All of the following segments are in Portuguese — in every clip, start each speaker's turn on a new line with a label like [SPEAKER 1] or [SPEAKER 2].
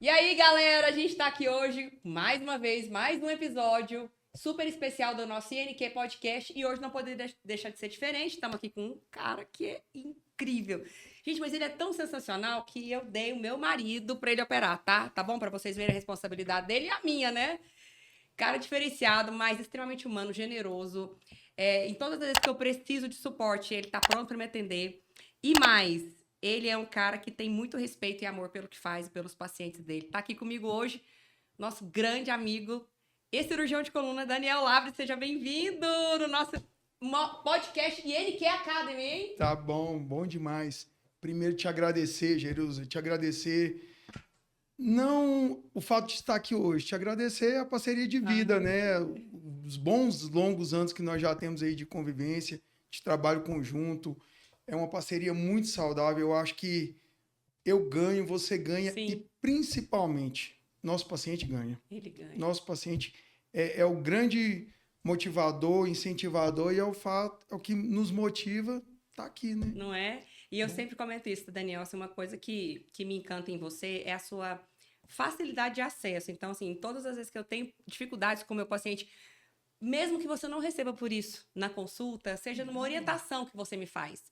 [SPEAKER 1] E aí, galera, a gente tá aqui hoje, mais uma vez, mais um episódio super especial do nosso INQ Podcast. E hoje não poderia deixar de ser diferente. Estamos aqui com um cara que é incrível. Gente, mas ele é tão sensacional que eu dei o meu marido pra ele operar, tá? Tá bom? Pra vocês verem a responsabilidade dele e a minha, né? Cara diferenciado, mas extremamente humano, generoso. Em todas as vezes que eu preciso de suporte, ele tá pronto pra me atender. E mais, ele é um cara que tem muito respeito e amor pelo que faz e pelos pacientes dele. Tá aqui comigo hoje, nosso grande amigo e cirurgião de coluna, Daniel Labre. Seja bem-vindo no nosso podcast INQ Academy, hein?
[SPEAKER 2] Tá bom, bom demais. Primeiro te agradecer, Jerusa, te agradecer não o fato de estar aqui hoje, te agradecer a parceria de vida, né? Os bons, longos anos que nós já temos aí de convivência, de trabalho conjunto. É uma parceria muito saudável. Eu acho que eu ganho, você ganha e
[SPEAKER 1] Sim,
[SPEAKER 2] principalmente nosso paciente ganha.
[SPEAKER 1] ele ganha.
[SPEAKER 2] Nosso paciente é o grande motivador, incentivador e é o que nos motiva tá aqui, né?
[SPEAKER 1] Não é? E eu sempre comento isso, Daniel, assim, uma coisa que me encanta em você é a sua facilidade de acesso. Então, assim, todas as vezes que eu tenho dificuldades com o meu paciente, mesmo que você não receba por isso na consulta, seja numa orientação que você me faz,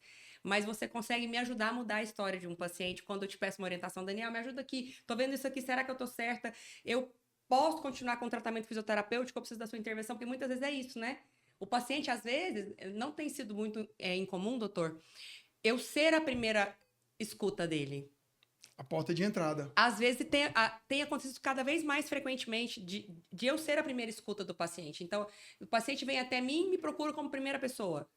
[SPEAKER 1] mas você consegue me ajudar a mudar a história de um paciente. Quando eu te peço uma orientação, Daniel, me ajuda aqui, tô vendo isso aqui, será que eu tô certa? Eu posso continuar com o tratamento fisioterapêutico ou preciso da sua intervenção? Porque muitas vezes é isso, né? O paciente, às vezes, não tem sido muito incomum, doutor, eu ser a primeira escuta dele.
[SPEAKER 2] A porta de entrada.
[SPEAKER 1] Às vezes tem acontecido cada vez mais frequentemente de eu ser a primeira escuta do paciente. Então, o paciente vem até mim e me procura como primeira pessoa.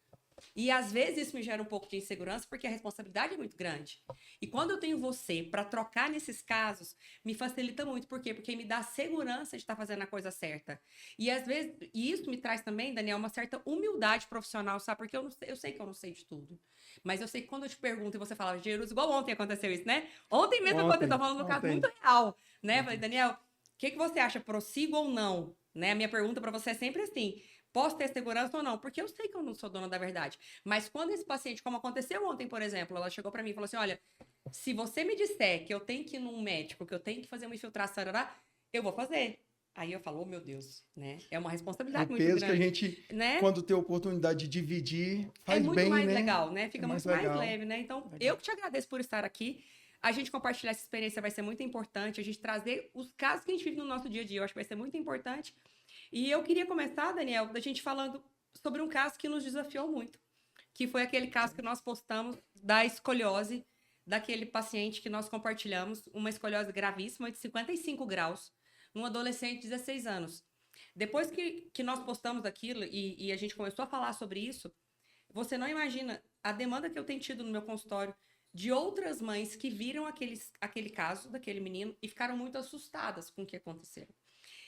[SPEAKER 1] E às vezes isso me gera um pouco de insegurança porque a responsabilidade é muito grande. E quando eu tenho você para trocar nesses casos, me facilita muito. Por quê? Porque me dá segurança de estar fazendo a coisa certa. E às vezes, e isso me traz também, Daniel, uma certa humildade profissional, sabe? Porque eu sei que eu não sei de tudo. Mas eu sei que quando eu te pergunto e você fala, Jesus, igual ontem aconteceu isso, né? Ontem mesmo aconteceu, tô falando no caso muito real, né? Falei, Daniel, o que você acha? Prossigo ou não? Né? A minha pergunta para você é sempre assim: posso ter segurança ou não? Porque eu sei que eu não sou dona da verdade. Mas quando esse paciente, como aconteceu ontem, por exemplo, ela chegou para mim e falou assim: olha, se você me disser que eu tenho que ir num médico, que eu tenho que fazer uma infiltração, eu vou fazer. Aí eu falo, oh, meu Deus, né? É uma
[SPEAKER 2] É um
[SPEAKER 1] responsabilidade muito
[SPEAKER 2] peso que a
[SPEAKER 1] grande,
[SPEAKER 2] gente,
[SPEAKER 1] né?
[SPEAKER 2] quando tem oportunidade de dividir,
[SPEAKER 1] É
[SPEAKER 2] faz
[SPEAKER 1] muito
[SPEAKER 2] bem,
[SPEAKER 1] mais
[SPEAKER 2] né?
[SPEAKER 1] legal, né?
[SPEAKER 2] É
[SPEAKER 1] Fica
[SPEAKER 2] mais
[SPEAKER 1] muito mais
[SPEAKER 2] legal.
[SPEAKER 1] leve, né? Então, eu
[SPEAKER 2] Legal.
[SPEAKER 1] que te agradeço por estar aqui. A gente compartilhar essa experiência vai ser muito importante. A gente trazer os casos que a gente vive no nosso dia a dia, eu acho que vai ser muito importante. E eu queria começar, Daniel, da gente falando sobre um caso que nos desafiou muito, que foi aquele caso que nós postamos da escoliose daquele paciente que nós compartilhamos, uma escoliose gravíssima de 55 graus, num adolescente de 16 anos. Depois que nós postamos aquilo e a gente começou a falar sobre isso, você não imagina a demanda que eu tenho tido no meu consultório de outras mães que viram aquele caso daquele menino e ficaram muito assustadas com o que aconteceu.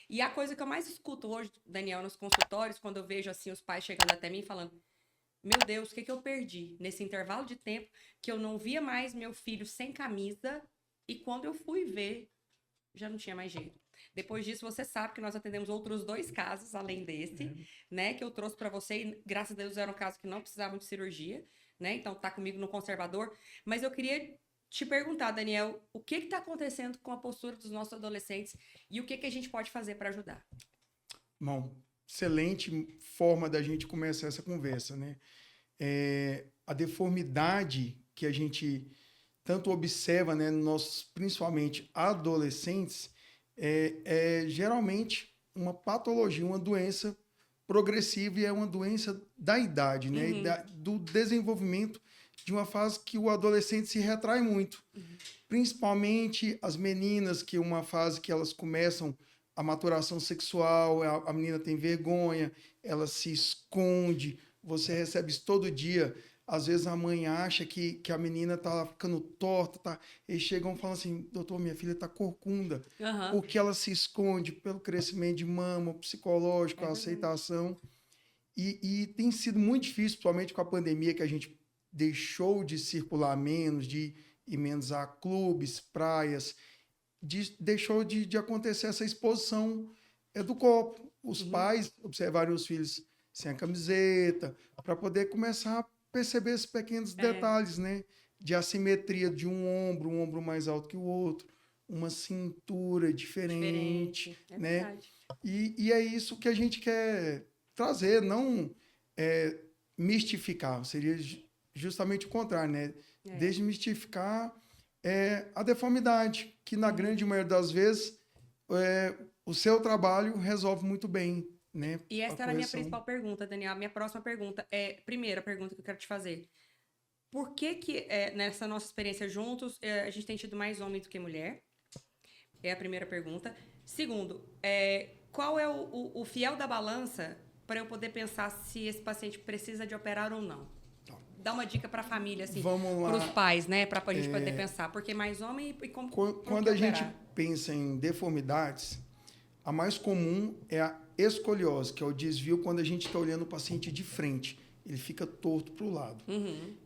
[SPEAKER 1] E a coisa que eu mais escuto hoje, Daniel, nos consultórios, quando eu vejo assim os pais chegando até mim falando: meu Deus, o que eu perdi nesse intervalo de tempo que eu não via mais meu filho sem camisa e quando eu fui ver, já não tinha mais jeito. Depois disso, você sabe que nós atendemos outros dois casos, além desse, né, que eu trouxe para você. E, graças a Deus, eram casos que não precisavam de cirurgia, né? Então, tá comigo no conservador. Mas eu queria te perguntar, Daniel, o que está acontecendo com a postura dos nossos adolescentes e o que a gente pode fazer para ajudar?
[SPEAKER 2] Bom, excelente forma da gente começar essa conversa, né? A deformidade que a gente tanto observa, né, nos principalmente adolescentes, é geralmente uma patologia, uma doença progressiva e é uma doença da idade, né, e
[SPEAKER 1] Uhum,
[SPEAKER 2] do desenvolvimento de uma fase que o adolescente se retrai muito,
[SPEAKER 1] uhum,
[SPEAKER 2] principalmente as meninas, que é uma fase que elas começam a maturação sexual, a menina tem vergonha, ela se esconde, você recebe isso todo dia. Às vezes a mãe acha que a menina tá ficando torta, tá? Eles chegam e falam assim, doutor, minha filha tá corcunda.
[SPEAKER 1] aham,
[SPEAKER 2] Porque ela se esconde pelo crescimento de mama, psicológico,
[SPEAKER 1] é
[SPEAKER 2] a
[SPEAKER 1] verdade.
[SPEAKER 2] aceitação. E tem sido muito difícil, principalmente com a pandemia, que a gente deixou de circular menos, de ir menos a clubes, praias, deixou de acontecer essa exposição do corpo. Os
[SPEAKER 1] Uhum,
[SPEAKER 2] pais observarem os filhos sem a camiseta, para poder começar a perceber esses pequenos
[SPEAKER 1] é,
[SPEAKER 2] detalhes, né? De assimetria de um ombro mais alto que o outro, uma cintura diferente,
[SPEAKER 1] É
[SPEAKER 2] né?
[SPEAKER 1] verdade.
[SPEAKER 2] E é isso que a gente quer trazer, não mistificar, seria justamente o contrário, né?
[SPEAKER 1] É.
[SPEAKER 2] Desmistificar a deformidade, que na grande maioria das vezes o seu trabalho resolve muito bem, né?
[SPEAKER 1] E
[SPEAKER 2] A
[SPEAKER 1] essa era a minha
[SPEAKER 2] correção.
[SPEAKER 1] principal pergunta, Daniel. A minha próxima pergunta é, primeira pergunta que eu quero te fazer. Por que que nessa nossa experiência juntos, a gente tem tido mais homem do que mulher? É a primeira pergunta. Segundo, qual é o fiel da balança para eu poder pensar se esse paciente precisa de operar ou não? Dá uma dica para a família, assim,
[SPEAKER 2] Vamos
[SPEAKER 1] para os
[SPEAKER 2] lá.
[SPEAKER 1] pais, né? Para a gente poder pensar. Porque mais homem e como
[SPEAKER 2] Quando
[SPEAKER 1] que
[SPEAKER 2] a gente
[SPEAKER 1] operar?
[SPEAKER 2] pensa em deformidades, a mais comum é a escoliose, que é o desvio quando a gente está olhando o paciente de frente. Ele fica torto para o lado.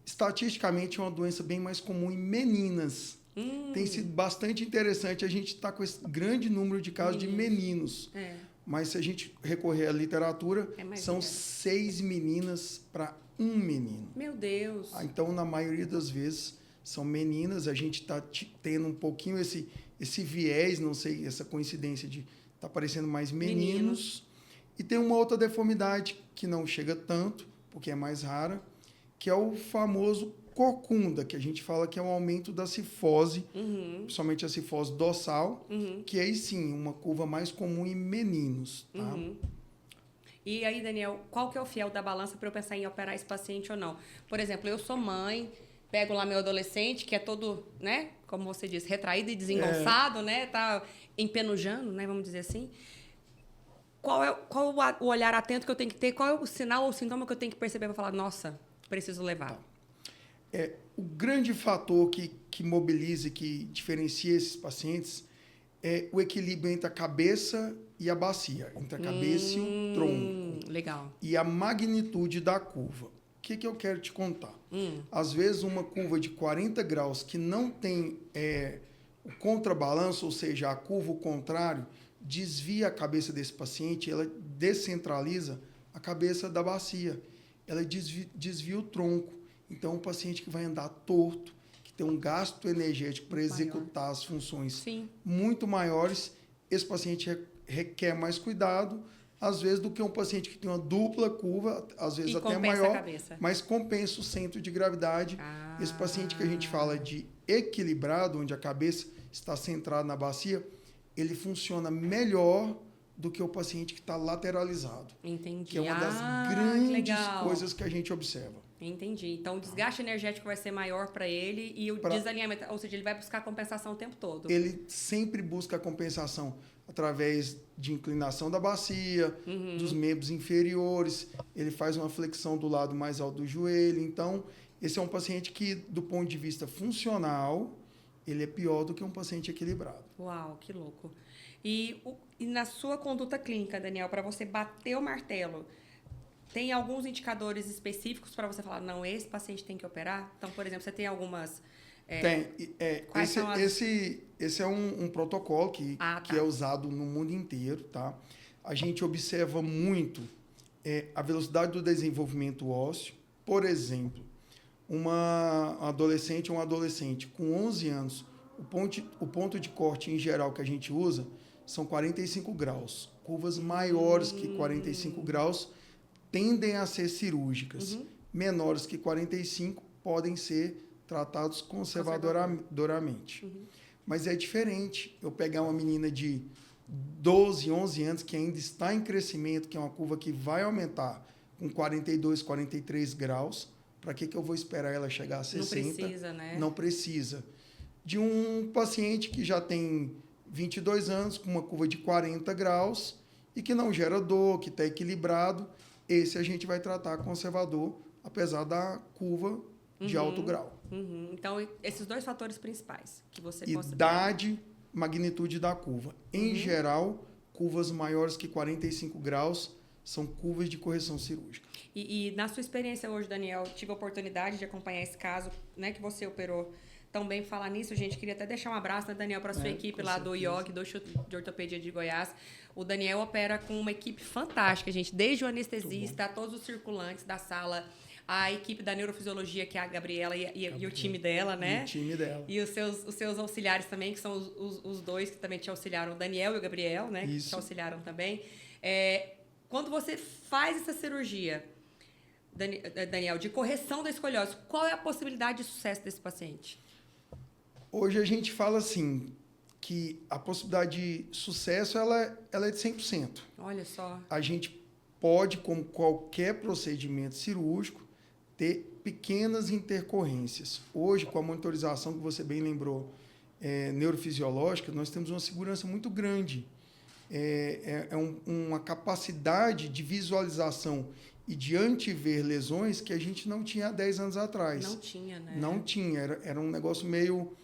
[SPEAKER 2] Estatisticamente, é uma doença bem mais comum em meninas. Tem sido bastante interessante a gente estar com esse grande número de casos de meninos. Mas se a gente recorrer à literatura, são
[SPEAKER 1] mulher.
[SPEAKER 2] 6 meninas para um menino.
[SPEAKER 1] Meu Deus.
[SPEAKER 2] Então, na maioria das vezes, são meninas. A gente está tendo um pouquinho esse viés, não sei, essa coincidência de estar aparecendo mais meninos. E tem uma outra deformidade que não chega tanto, porque é mais rara, que é o famoso corcunda, que a gente fala que é um aumento da cifose, principalmente a cifose dorsal, que aí sim, uma curva mais comum em meninos. Tá?
[SPEAKER 1] E aí, Daniel, qual que é o fiel da balança para eu pensar em operar esse paciente ou não? Por exemplo, eu sou mãe, pego lá meu adolescente, que é todo, né, como você disse, retraído e desengonçado, né, tá empenujando, né, vamos dizer assim. Qual o olhar atento que eu tenho que ter? Qual é o sinal ou sintoma que eu tenho que perceber para falar, nossa, preciso levar?
[SPEAKER 2] O grande fator que mobiliza e que diferencia esses pacientes é o equilíbrio entre a cabeça e a bacia, entre a cabeça e o tronco.
[SPEAKER 1] Legal.
[SPEAKER 2] E a magnitude da curva. O que eu quero te contar? Às vezes, uma curva de 40 graus que não tem o contrabalanço, ou seja, a curva ao contrário, desvia a cabeça desse paciente, ela descentraliza a cabeça da bacia, ela desvia o tronco. Então, um paciente que vai andar torto, que tem um gasto energético para executar as funções muito maiores, esse paciente requer mais cuidado, às vezes, do que um paciente que tem uma dupla curva, às vezes até maior, mas compensa o centro de gravidade. Esse paciente que a gente fala de equilibrado, onde a cabeça está centrada na bacia, ele funciona melhor do que o paciente que está lateralizado.
[SPEAKER 1] Entendi.
[SPEAKER 2] Que é uma das grandes coisas que a gente observa.
[SPEAKER 1] Entendi. Então, o desgaste energético vai ser maior para ele e o desalinhamento, ou seja, ele vai buscar compensação o tempo todo.
[SPEAKER 2] Ele sempre busca a compensação através de inclinação da bacia, dos membros inferiores, ele faz uma flexão do lado mais alto do joelho. Então, esse é um paciente que, do ponto de vista funcional, ele é pior do que um paciente equilibrado.
[SPEAKER 1] Uau, que louco. E na sua conduta clínica, Daniel, para você bater o martelo, tem alguns indicadores específicos para você falar, não, esse paciente tem que operar? Então, por exemplo, você tem algumas...
[SPEAKER 2] Tem. Esse é um protocolo que é usado no mundo inteiro. Tá? A gente observa muito a velocidade do desenvolvimento ósseo. Por exemplo, uma adolescente ou um adolescente com 11 anos, o ponto de corte em geral que a gente usa são 45 graus. Curvas maiores que 45 graus tendem a ser cirúrgicas. Menores que 45 podem ser tratados conservadoramente. Mas é diferente eu pegar uma menina de 12, 11 anos que ainda está em crescimento, que é uma curva que vai aumentar com 42, 43 graus. Para que eu vou esperar ela chegar a 60?
[SPEAKER 1] Não precisa, né?
[SPEAKER 2] Não precisa. De um paciente que já tem 22 anos, com uma curva de 40 graus e que não gera dor, que está equilibrado, esse a gente vai tratar conservador, apesar da curva de alto grau.
[SPEAKER 1] Então, esses dois fatores principais que você considera.
[SPEAKER 2] Idade, magnitude da curva. Em geral, curvas maiores que 45 graus são curvas de correção cirúrgica.
[SPEAKER 1] E na sua experiência hoje, Daniel, tive a oportunidade de acompanhar esse caso, né, que você operou tão bem. Falar nisso, gente, queria até deixar um abraço, né, Daniel, para a sua equipe lá do IOG, do Instituto de Ortopedia de Goiás. O Daniel opera com uma equipe fantástica, gente, desde o anestesista a todos os circulantes da sala, a equipe da neurofisiologia, que é a Gabriela e o time dela, né?
[SPEAKER 2] E o time dela.
[SPEAKER 1] E os seus auxiliares também, que são os dois que também te auxiliaram, o Daniel e o Gabriel, né?
[SPEAKER 2] Isso.
[SPEAKER 1] Que te auxiliaram também. Quando você faz essa cirurgia, Daniel, de correção da escoliose, qual é a possibilidade de sucesso desse paciente?
[SPEAKER 2] Hoje a gente fala assim, que a possibilidade de sucesso ela é de 100%.
[SPEAKER 1] Olha só.
[SPEAKER 2] A gente pode, como qualquer procedimento cirúrgico, ter pequenas intercorrências. Hoje, com a monitorização que você bem lembrou, neurofisiológica, nós temos uma segurança muito grande. Uma capacidade de visualização e de antever lesões que a gente não tinha há 10 anos atrás.
[SPEAKER 1] Não tinha, né?
[SPEAKER 2] Não tinha. Era um negócio meio...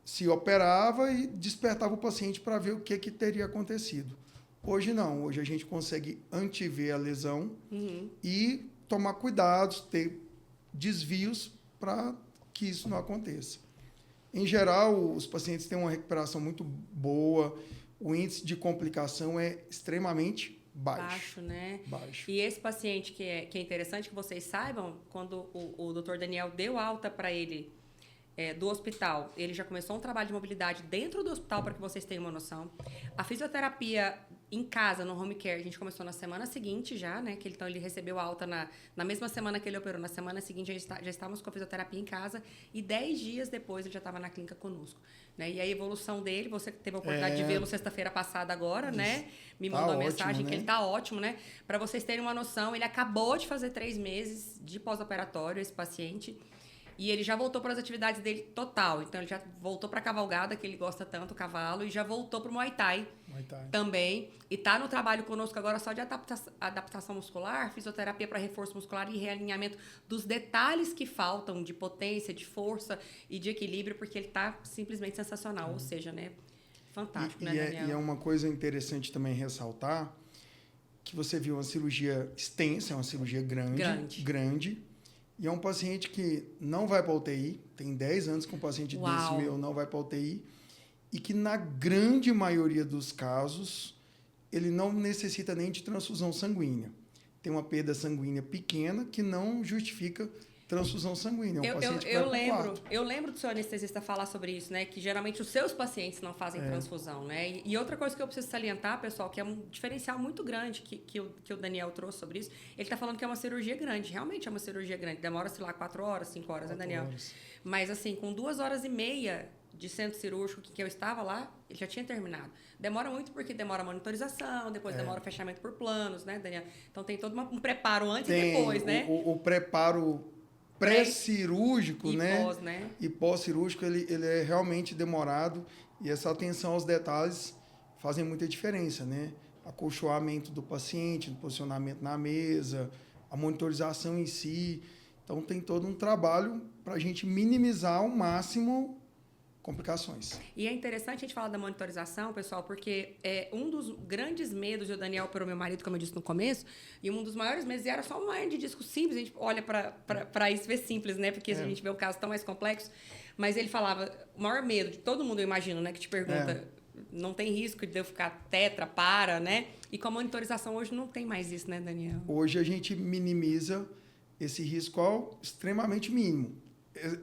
[SPEAKER 2] Se operava e despertava o paciente para ver o que teria acontecido. Hoje não. Hoje a gente consegue antever a lesão e tomar cuidados, ter desvios para que isso não aconteça. Em geral, os pacientes têm uma recuperação muito boa, o índice de complicação é extremamente baixo.
[SPEAKER 1] Né?
[SPEAKER 2] Baixo.
[SPEAKER 1] E esse paciente que é interessante que vocês saibam, quando o Dr. Daniel deu alta para ele do hospital, ele já começou um trabalho de mobilidade dentro do hospital, para que vocês tenham uma noção. A fisioterapia em casa, no home care, a gente começou na semana seguinte já, né? Então, ele recebeu alta na mesma semana que ele operou. Na semana seguinte, já estávamos com a fisioterapia em casa e 10 dias depois ele já estava na clínica conosco. Né? E a evolução dele, você teve a oportunidade de vê-lo sexta-feira passada agora, né? Me mandou uma mensagem
[SPEAKER 2] né?
[SPEAKER 1] que ele tá ótimo, né? Para vocês terem uma noção, ele acabou de fazer 3 meses de pós-operatório, esse paciente. E ele já voltou para as atividades dele total. Então, ele já voltou para a cavalgada, que ele gosta tanto, o cavalo, e já voltou para o Muay Thai também. E está no trabalho conosco agora só de adaptação muscular, fisioterapia para reforço muscular e realinhamento dos detalhes que faltam de potência, de força e de equilíbrio, porque ele está simplesmente sensacional. Ou seja, né? Fantástico, né, Daniel?
[SPEAKER 2] E é uma coisa interessante também ressaltar que você viu uma cirurgia extensa, uma cirurgia grande. E é um paciente que não vai para a UTI, tem 10 anos que um paciente desse meu não vai para a UTI, e que na grande maioria dos casos, ele não necessita nem de transfusão sanguínea. Tem uma perda sanguínea pequena que não justifica transfusão sanguínea. É um paciente que vai
[SPEAKER 1] eu lembro do seu anestesista falar sobre isso, né? Que geralmente os seus pacientes não fazem transfusão, né? E outra coisa que eu preciso salientar, pessoal, que é um diferencial muito grande que o Daniel trouxe sobre isso, ele está falando que é uma cirurgia grande. Realmente é uma cirurgia grande. Demora-se lá 4 horas, 5 horas, né, Daniel? Mas assim, com 2 horas e meia de centro cirúrgico que eu estava lá, ele já tinha terminado. Demora muito porque demora a monitorização, depois demora o fechamento por planos, né, Daniel? Então tem todo um preparo antes e depois, né?
[SPEAKER 2] O preparo pré-cirúrgico, né?
[SPEAKER 1] Pós, né?
[SPEAKER 2] E pós-cirúrgico, ele é realmente demorado, e essa atenção aos detalhes fazem muita diferença, né? Acolchoamento do paciente, o posicionamento na mesa, a monitorização em si. Então, tem todo um trabalho para a gente minimizar ao máximo complicações.
[SPEAKER 1] E é interessante a gente falar da monitorização, pessoal, porque um dos grandes medos, e o Daniel operou meu marido, como eu disse no começo, e um dos maiores medos era só uma hernia de disco simples, a gente olha para isso e vê simples, né? Porque a gente vê um caso tão mais complexo, mas ele falava, o maior medo de todo mundo, eu imagino, né? Que te pergunta, não tem risco de eu ficar tetra, né? E com a monitorização hoje não tem mais isso, né, Daniel?
[SPEAKER 2] Hoje a gente minimiza esse risco ao extremamente mínimo.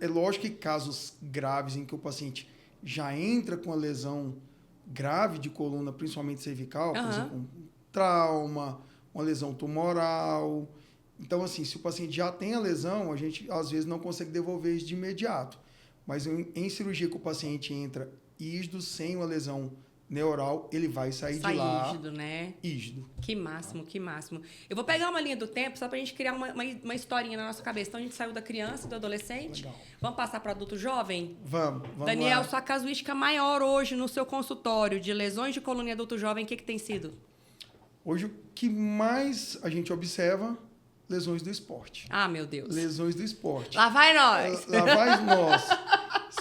[SPEAKER 2] É lógico que casos graves em que o paciente já entra com a lesão grave de coluna, principalmente cervical, por exemplo, um trauma, uma lesão tumoral. Então, assim, se o paciente já tem a lesão, a gente, às vezes, não consegue devolver isso de imediato. Mas em cirurgia que o paciente entra ígido, sem uma lesão neural, ele vai sair de lá
[SPEAKER 1] ígido, né?
[SPEAKER 2] Ígido.
[SPEAKER 1] Que máximo, que máximo. Eu vou pegar uma linha do tempo só pra gente criar uma historinha na nossa cabeça. Então, a gente saiu da criança, do adolescente.
[SPEAKER 2] Legal.
[SPEAKER 1] Vamos passar para adulto jovem?
[SPEAKER 2] Vamos
[SPEAKER 1] Daniel,
[SPEAKER 2] lá.
[SPEAKER 1] sua casuística maior hoje no seu consultório de lesões de coluna em adulto jovem, o que tem sido?
[SPEAKER 2] Hoje, o que mais a gente observa, lesões do esporte.
[SPEAKER 1] Ah, meu Deus.
[SPEAKER 2] Lesões do esporte.
[SPEAKER 1] Lá vai nós.
[SPEAKER 2] Lá vai nós.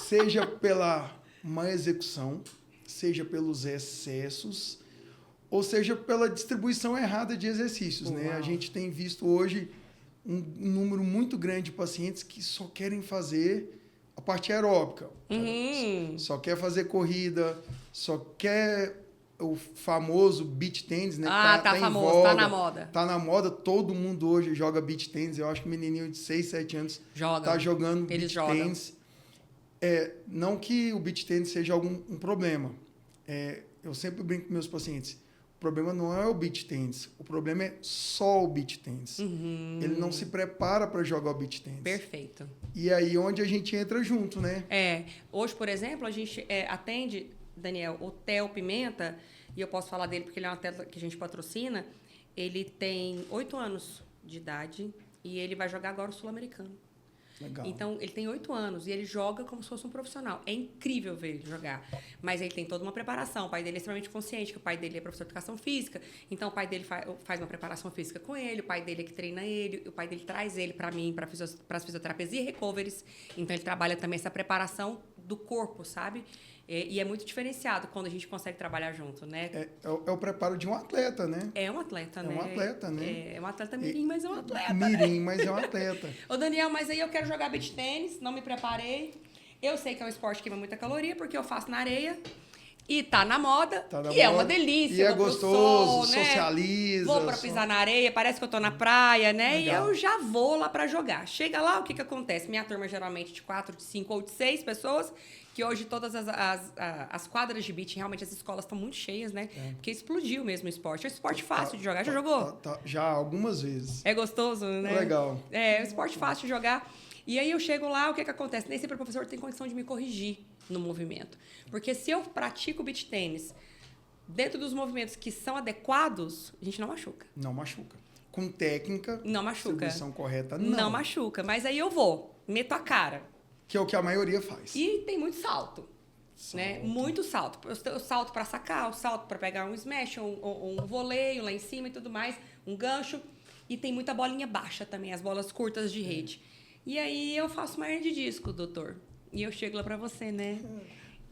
[SPEAKER 2] Seja pela má execução, seja pelos excessos, ou seja pela distribuição errada de exercícios, né? A gente tem visto hoje um número muito grande de pacientes que só querem fazer a parte aeróbica. Só quer fazer corrida, só quer o famoso beach tennis, né?
[SPEAKER 1] Tá
[SPEAKER 2] em
[SPEAKER 1] famoso,
[SPEAKER 2] voga,
[SPEAKER 1] tá na moda.
[SPEAKER 2] Tá na moda, todo mundo hoje joga beach tennis. Eu acho que o menininho de 6, 7 anos tá jogando beach tennis. Não que o beach tennis seja um problema. Eu sempre brinco com meus pacientes. O problema não é o beach tennis, o problema é só o beach tennis. Ele não se prepara para jogar o beach tennis.
[SPEAKER 1] Perfeito.
[SPEAKER 2] E aí onde a gente entra junto, né?
[SPEAKER 1] Hoje, por exemplo, a gente atende, Daniel, o Theo Pimenta, e eu posso falar dele porque ele é um atleta que a gente patrocina. Ele tem 8 anos de idade e ele vai jogar agora o Sul-Americano.
[SPEAKER 2] Legal.
[SPEAKER 1] Então, ele tem 8 anos e ele joga como se fosse um profissional. É incrível ver ele jogar. Mas ele tem toda uma preparação. O pai dele é extremamente consciente, que o pai dele é professor de educação física. Então, o pai dele faz uma preparação física com ele, o pai dele é que treina ele, o pai dele traz ele para mim, para as fisioterapias e recoveries. Então, ele trabalha também essa preparação do corpo, sabe? E é muito diferenciado quando a gente consegue trabalhar junto, né?
[SPEAKER 2] É o preparo de um atleta, né?
[SPEAKER 1] É um atleta, né?
[SPEAKER 2] É um atleta, né?
[SPEAKER 1] É um atleta mirim, mas é um atleta.
[SPEAKER 2] Mirim, mas é um atleta.
[SPEAKER 1] Ô, Daniel, mas aí eu quero jogar beach tênis, não me preparei. Eu sei que é um esporte que queima muita caloria, porque eu faço na areia. E tá na moda. É uma delícia.
[SPEAKER 2] E é gostoso, socializa.
[SPEAKER 1] Vou pra pisar na areia, parece que eu tô na praia, né?
[SPEAKER 2] Legal.
[SPEAKER 1] E eu já vou lá pra jogar. Chega lá, o que acontece? Minha turma é geralmente de 4, de 5 ou de 6 pessoas, que hoje todas as quadras de beach, realmente as escolas estão muito cheias, né? Porque explodiu mesmo o esporte. É um esporte fácil de jogar. Já jogou?
[SPEAKER 2] Já, algumas vezes.
[SPEAKER 1] É gostoso, né?
[SPEAKER 2] Legal.
[SPEAKER 1] É um esporte fácil de jogar. E aí eu chego lá, o que acontece? Nem sempre o professor tem condição de me corrigir no movimento. Porque se eu pratico beach tênis dentro dos movimentos que são adequados, a gente não machuca.
[SPEAKER 2] Não machuca. Com técnica,
[SPEAKER 1] não machuca.
[SPEAKER 2] Distribuição correta,
[SPEAKER 1] não machuca. Mas aí eu meto a cara.
[SPEAKER 2] Que é o que a maioria faz.
[SPEAKER 1] E tem muito salto. Né? Muito salto. O salto para sacar, o salto para pegar um smash, um voleio lá em cima e tudo mais, um gancho. E tem muita bolinha baixa também, as bolas curtas de rede. E aí eu faço uma hernia de disco, doutor. E eu chego lá para você, né?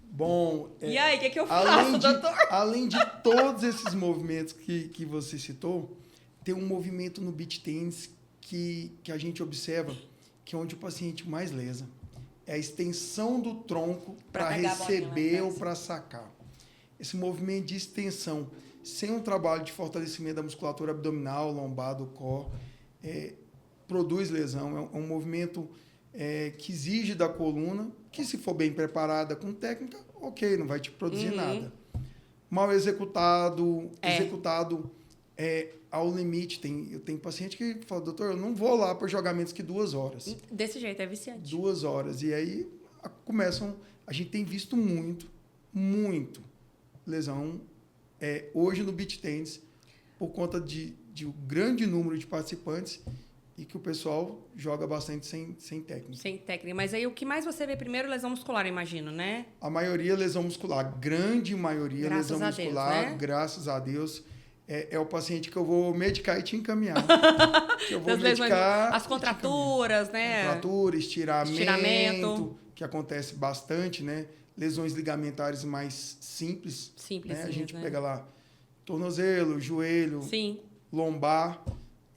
[SPEAKER 2] Bom...
[SPEAKER 1] E aí, o que eu faço, doutor?
[SPEAKER 2] Além de todos esses movimentos que você citou, tem um movimento no beach tennis que a gente observa, que é onde o paciente mais lesa. É a extensão do tronco para receber ou para sacar. Esse movimento de extensão, sem um trabalho de fortalecimento da musculatura abdominal, lombar, do core, produz lesão. É um movimento que exige da coluna, que se for bem preparada com técnica, ok, não vai te produzir nada. Mal executado, ao limite. Eu tenho paciente que fala, doutor, eu não vou lá para jogar menos que 2 horas.
[SPEAKER 1] Desse jeito, é viciante.
[SPEAKER 2] 2 horas. E aí a gente tem visto muito lesão hoje no beach tennis, por conta de um grande número de participantes e que o pessoal joga bastante sem técnica.
[SPEAKER 1] Sem técnica. Mas aí o que mais você vê primeiro? Lesão muscular, imagino, né?
[SPEAKER 2] A maioria lesão muscular. Grande maioria lesão muscular.
[SPEAKER 1] Deus, né?
[SPEAKER 2] Graças a Deus. É o paciente que eu vou medicar e te encaminhar. Que eu vou medicar.
[SPEAKER 1] As contraturas, né?
[SPEAKER 2] Contratura, estiramento, que acontece bastante, né? Lesões ligamentares mais simples.
[SPEAKER 1] Simples,
[SPEAKER 2] né? A gente
[SPEAKER 1] né?
[SPEAKER 2] pega lá tornozelo, joelho, lombar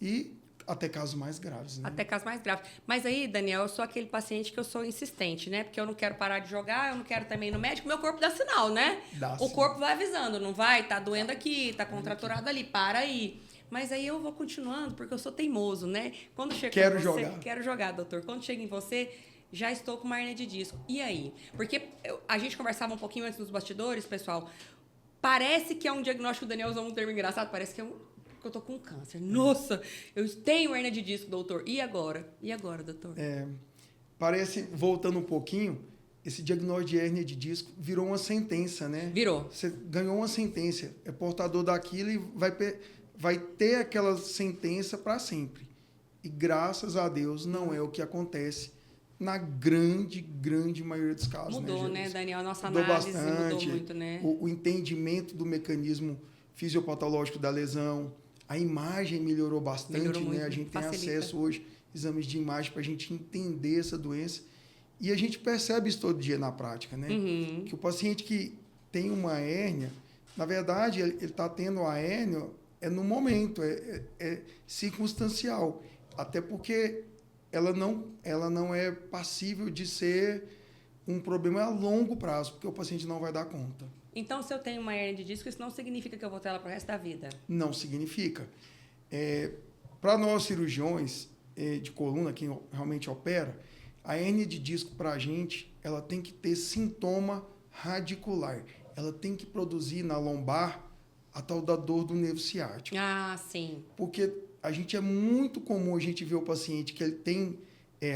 [SPEAKER 2] e até casos mais graves. Né?
[SPEAKER 1] Até casos mais graves. Mas aí, Daniel, eu sou aquele paciente que eu sou insistente, né? Porque eu não quero parar de jogar, eu não quero também ir no médico, meu corpo dá sinal, né? O corpo vai avisando, não vai? Tá doendo aqui, tá contraturado ali, para aí. Mas aí eu vou continuando, porque eu sou teimoso, né? Quando chega quero jogar, doutor. Quando chega em você, já estou com uma hernia de disco. E aí? Porque a gente conversava um pouquinho antes nos bastidores, pessoal. Parece que é um diagnóstico, o Daniel usou um termo engraçado, parece que eu tô com câncer. Nossa, eu tenho hernia de disco, doutor. E agora? E agora, doutor?
[SPEAKER 2] Parece, voltando um pouquinho, esse diagnóstico de hernia de disco virou uma sentença, né?
[SPEAKER 1] Virou.
[SPEAKER 2] Você ganhou uma sentença, é portador daquilo e vai ter aquela sentença para sempre. E graças a Deus não é o que acontece na grande maioria dos casos.
[SPEAKER 1] Mudou, né, Daniel? A nossa
[SPEAKER 2] mudou
[SPEAKER 1] análise
[SPEAKER 2] bastante,
[SPEAKER 1] mudou muito, né?
[SPEAKER 2] O entendimento do mecanismo fisiopatológico da lesão, a imagem melhorou bastante,
[SPEAKER 1] muito,
[SPEAKER 2] né? A gente
[SPEAKER 1] facilita.
[SPEAKER 2] tem acesso hoje a exames de imagem para a gente entender essa doença. E a gente percebe isso todo dia na prática, né? Que o paciente que tem uma hérnia, na verdade, ele está tendo a hérnia no momento, é circunstancial. Até porque ela não é passível de ser um problema a longo prazo, porque o paciente não vai dar conta.
[SPEAKER 1] Então, se eu tenho uma hérnia de disco, isso não significa que eu vou ter ela pro resto da vida?
[SPEAKER 2] Não significa. Para nós cirurgiões de coluna, quem realmente opera, a hérnia de disco para a gente, ela tem que ter sintoma radicular. Ela tem que produzir na lombar a tal da dor do nervo ciático.
[SPEAKER 1] Ah, sim.
[SPEAKER 2] Porque a gente é muito comum a gente ver o paciente que ele tem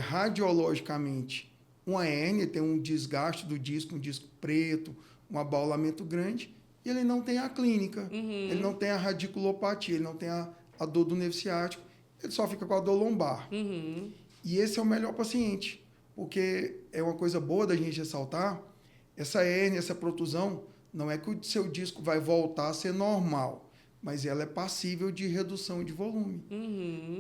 [SPEAKER 2] radiologicamente uma hérnia, tem um desgaste do disco, um disco preto, um abaulamento grande, e ele não tem a clínica, ele não tem a radiculopatia, ele não tem a dor do nervo ciático, ele só fica com a dor lombar. E esse é o melhor paciente, porque é uma coisa boa da gente ressaltar, essa hérnia, essa protusão, não é que o seu disco vai voltar a ser normal, mas ela é passível de redução de volume.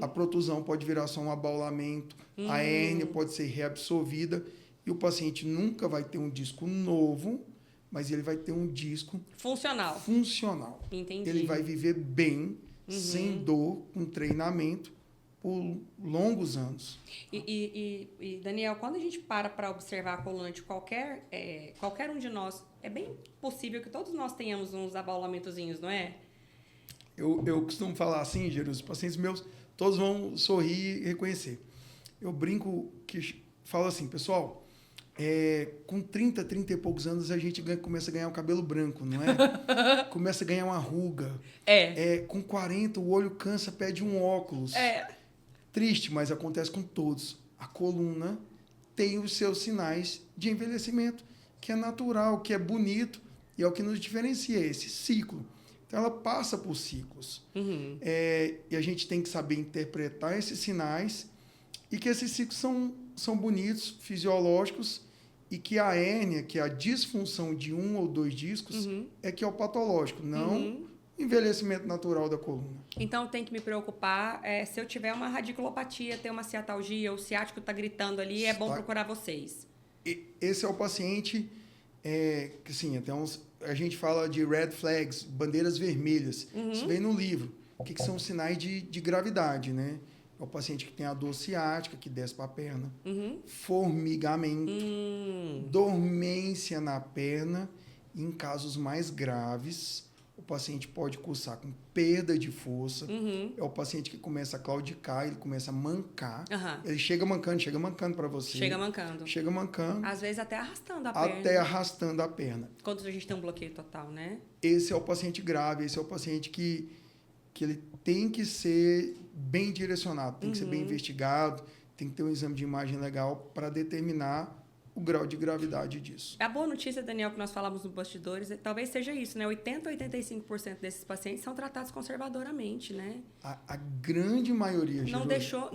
[SPEAKER 2] A protusão pode virar só um abaulamento, a hérnia pode ser reabsorvida e o paciente nunca vai ter um disco novo, mas ele vai ter um disco funcional.
[SPEAKER 1] Entendi.
[SPEAKER 2] Ele vai viver bem, sem dor, com treinamento, por longos anos.
[SPEAKER 1] E Daniel, quando a gente para observar a coluna de qualquer um de nós, é bem possível que todos nós tenhamos uns abaulamentozinhos, não é?
[SPEAKER 2] Eu costumo falar assim, Jerusalém, os pacientes meus, todos vão sorrir e reconhecer. Eu brinco que falo assim, pessoal, com 30 e poucos anos a gente começa a ganhar um cabelo branco, não é? Começa a ganhar uma ruga. Com 40 o olho cansa, pede um óculos. Triste, mas acontece com todos. A coluna tem os seus sinais de envelhecimento, que é natural, que é bonito, e é o que nos diferencia, esse ciclo. Então, ela passa por ciclos. E a gente tem que saber interpretar esses sinais e que esses ciclos são bonitos, fisiológicos, e que a hérnia, que é a disfunção de um ou dois discos, é que é o patológico, não o envelhecimento natural da coluna.
[SPEAKER 1] Então, tem que me preocupar se eu tiver uma radiculopatia, ter uma ciatalgia, o ciático está gritando ali, é bom procurar vocês.
[SPEAKER 2] Esse é o paciente que, assim, até a gente fala de red flags, bandeiras vermelhas. Isso vem no livro. O que são os sinais de gravidade, né? É o paciente que tem a dor ciática, que desce para a perna, formigamento, dormência na perna, e em casos mais graves, o paciente pode cursar com perda de força, é o paciente que começa a claudicar, ele começa a mancar, ele chega mancando para você. Chega mancando.
[SPEAKER 1] Às vezes até arrastando a perna.
[SPEAKER 2] Até arrastando a perna.
[SPEAKER 1] Quando a gente tem um bloqueio total, né?
[SPEAKER 2] Esse é o paciente grave, esse é o paciente que ele tem que ser bem direcionado, tem que ser bem investigado, tem que ter um exame de imagem legal para determinar o grau de gravidade disso.
[SPEAKER 1] A boa notícia, Daniel, que nós falamos nos bastidores, talvez seja isso, né? 80% a 85% desses pacientes são tratados conservadoramente, né?
[SPEAKER 2] A grande maioria,
[SPEAKER 1] Não deixou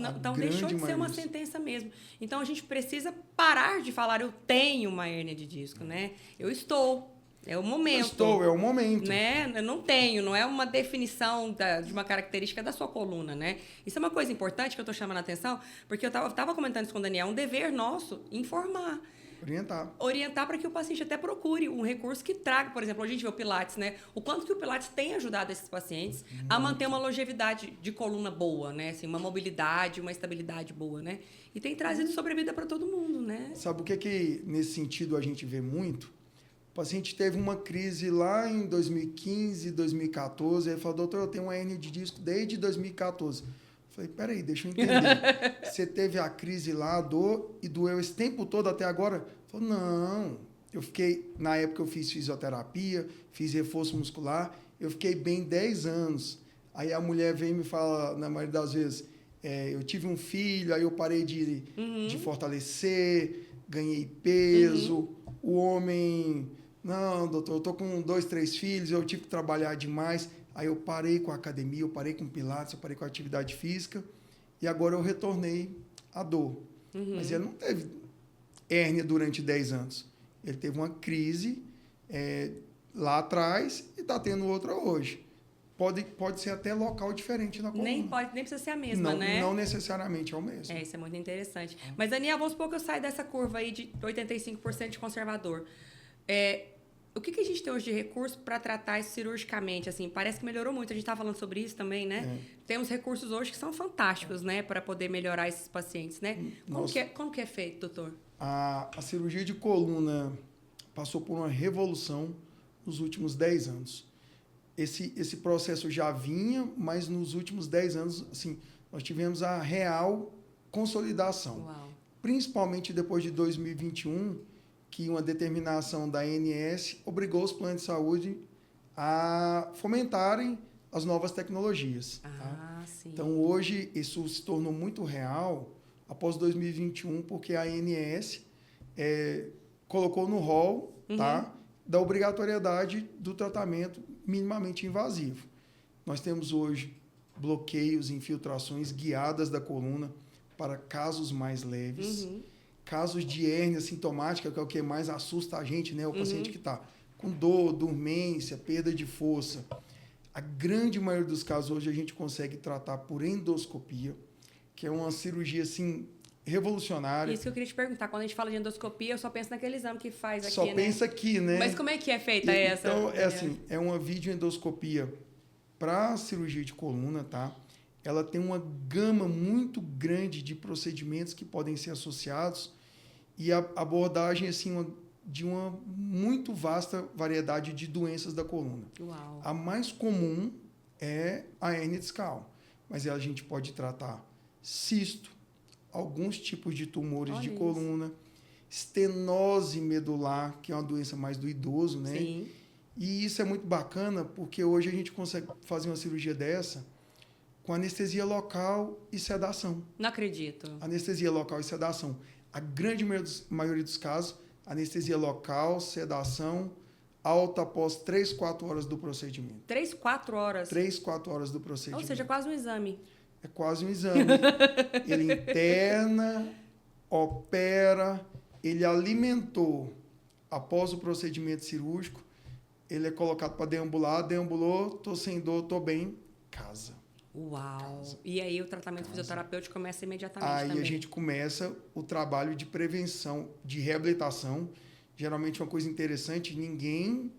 [SPEAKER 1] de ser uma sentença mesmo. Então, a gente precisa parar de falar, eu tenho uma hérnia de disco, né? Eu estou. É o momento.
[SPEAKER 2] É o momento.
[SPEAKER 1] Né? Eu não tenho, não é uma definição de uma característica da sua coluna, né? Isso é uma coisa importante que eu estou chamando a atenção, porque eu estava comentando isso com o Daniel, é um dever nosso informar. Orientar para que o paciente até procure um recurso que traga, por exemplo, a gente vê o Pilates, né? O quanto que o Pilates tem ajudado esses pacientes a manter uma longevidade de coluna boa, né? Assim, uma mobilidade, uma estabilidade boa, né? E tem trazido sobrevida para todo mundo, né?
[SPEAKER 2] Sabe o que nesse sentido a gente vê muito? O paciente teve uma crise lá em 2015, 2014, ele falou, doutor, eu tenho uma hérnia de disco desde 2014. Eu falei, peraí, deixa eu entender. Você teve a crise lá, dor, e doeu esse tempo todo até agora? Ele falou, não. Na época eu fiz fisioterapia, fiz reforço muscular, eu fiquei bem 10 anos. Aí a mulher vem e me fala, na maioria das vezes, eu tive um filho, aí eu parei de fortalecer, ganhei peso, o homem... Não, doutor, eu tô com 2, 3 filhos, eu tive que trabalhar demais. Aí eu parei com a academia, eu parei com o Pilates, eu parei com a atividade física e agora eu retornei à dor. Mas ele não teve hérnia durante 10 anos. Ele teve uma crise lá atrás e está tendo outra hoje. Pode ser até local diferente na coluna.
[SPEAKER 1] Nem precisa ser a mesma, né?
[SPEAKER 2] Não necessariamente é o mesmo.
[SPEAKER 1] Isso é muito interessante. Mas, Daniel, vamos supor que eu saio dessa curva aí de 85% de conservador. O que a gente tem hoje de recurso para tratar isso cirurgicamente? Assim, parece que melhorou muito. A gente estava falando sobre isso também, né? Temos recursos hoje que são fantásticos, né? Para poder melhorar esses pacientes, né? Como que é feito, doutor?
[SPEAKER 2] A cirurgia de coluna passou por uma revolução nos últimos 10 anos. Esse processo já vinha, mas nos últimos 10 anos, assim, nós tivemos a real consolidação.
[SPEAKER 1] Uau.
[SPEAKER 2] Principalmente depois de 2021, que uma determinação da ANS obrigou os planos de saúde a fomentarem as novas tecnologias. Tá?
[SPEAKER 1] Sim.
[SPEAKER 2] Então, hoje, isso se tornou muito real após 2021, porque a ANS colocou no rol, tá, da obrigatoriedade do tratamento minimamente invasivo. Nós temos hoje bloqueios, infiltrações guiadas da coluna para casos mais leves, casos de hérnia sintomática, que é o que mais assusta a gente, né? O paciente que está com dor, dormência, perda de força. A grande maioria dos casos hoje a gente consegue tratar por endoscopia, que é uma cirurgia assim revolucionária.
[SPEAKER 1] Isso que eu queria te perguntar. Quando a gente fala de endoscopia, eu só penso naquele exame que faz aqui,
[SPEAKER 2] só
[SPEAKER 1] né?
[SPEAKER 2] pensa aqui, né?
[SPEAKER 1] Mas como é que é feita essa?
[SPEAKER 2] Então, assim, é uma videoendoscopia para cirurgia de coluna, tá? Ela tem uma gama muito grande de procedimentos que podem ser associados e a abordagem, assim, de uma muito vasta variedade de doenças da coluna.
[SPEAKER 1] Uau.
[SPEAKER 2] A mais comum é a hérnia discal, mas a gente pode tratar cisto, alguns tipos de tumores de coluna, estenose medular, que é uma doença mais do idoso, né?
[SPEAKER 1] Sim.
[SPEAKER 2] E isso é muito bacana porque hoje a gente consegue fazer uma cirurgia dessa com anestesia local e sedação.
[SPEAKER 1] Não acredito.
[SPEAKER 2] Anestesia local e sedação. A grande maioria dos casos, anestesia local, sedação, alta após 3, 4 horas do procedimento.
[SPEAKER 1] 3, 4 horas?
[SPEAKER 2] 3, 4 horas do procedimento.
[SPEAKER 1] Ou seja, quase um exame.
[SPEAKER 2] É quase um exame. Ele interna, opera, ele alimentou após o procedimento cirúrgico, ele é colocado para deambular, deambulou, tô sem dor, tô bem, casa.
[SPEAKER 1] Uau! Casa. E aí o tratamento fisioterapêutico começa imediatamente
[SPEAKER 2] aí
[SPEAKER 1] também.
[SPEAKER 2] A gente começa o trabalho de prevenção, de reabilitação. Geralmente uma coisa interessante, ninguém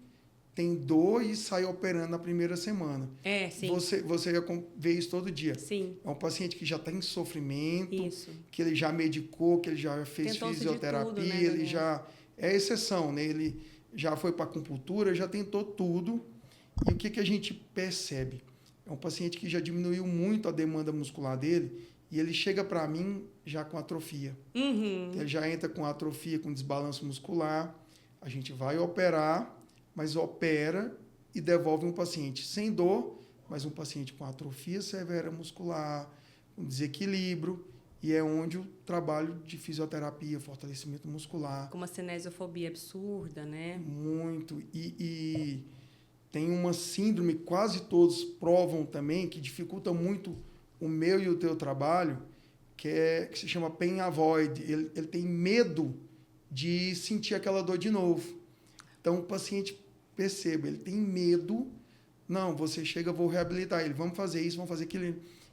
[SPEAKER 2] tem dor e sai operando na primeira semana.
[SPEAKER 1] Sim.
[SPEAKER 2] Você vê isso todo dia.
[SPEAKER 1] Sim.
[SPEAKER 2] É um paciente que já está em sofrimento,
[SPEAKER 1] isso.
[SPEAKER 2] que ele já medicou, que ele já fez fisioterapia,
[SPEAKER 1] tudo, né,
[SPEAKER 2] ele já... É exceção, né? Ele já foi para acupuntura, já tentou tudo. E o que a gente percebe? É um paciente que já diminuiu muito a demanda muscular dele e ele chega para mim já com atrofia. Ele já entra com atrofia, com desbalanço muscular. A gente vai operar, mas opera e devolve um paciente sem dor, mas um paciente com atrofia severa muscular, com desequilíbrio, e é onde o trabalho de fisioterapia, fortalecimento muscular...
[SPEAKER 1] Com uma cinesiofobia absurda, né?
[SPEAKER 2] Muito. E tem uma síndrome, quase todos provam também, que dificulta muito o meu e o teu trabalho, que se chama pain avoid. Ele tem medo de sentir aquela dor de novo. Então, o paciente, perceba, ele tem medo. Não, você chega, vou reabilitar ele. Vamos fazer isso, vamos fazer aquilo.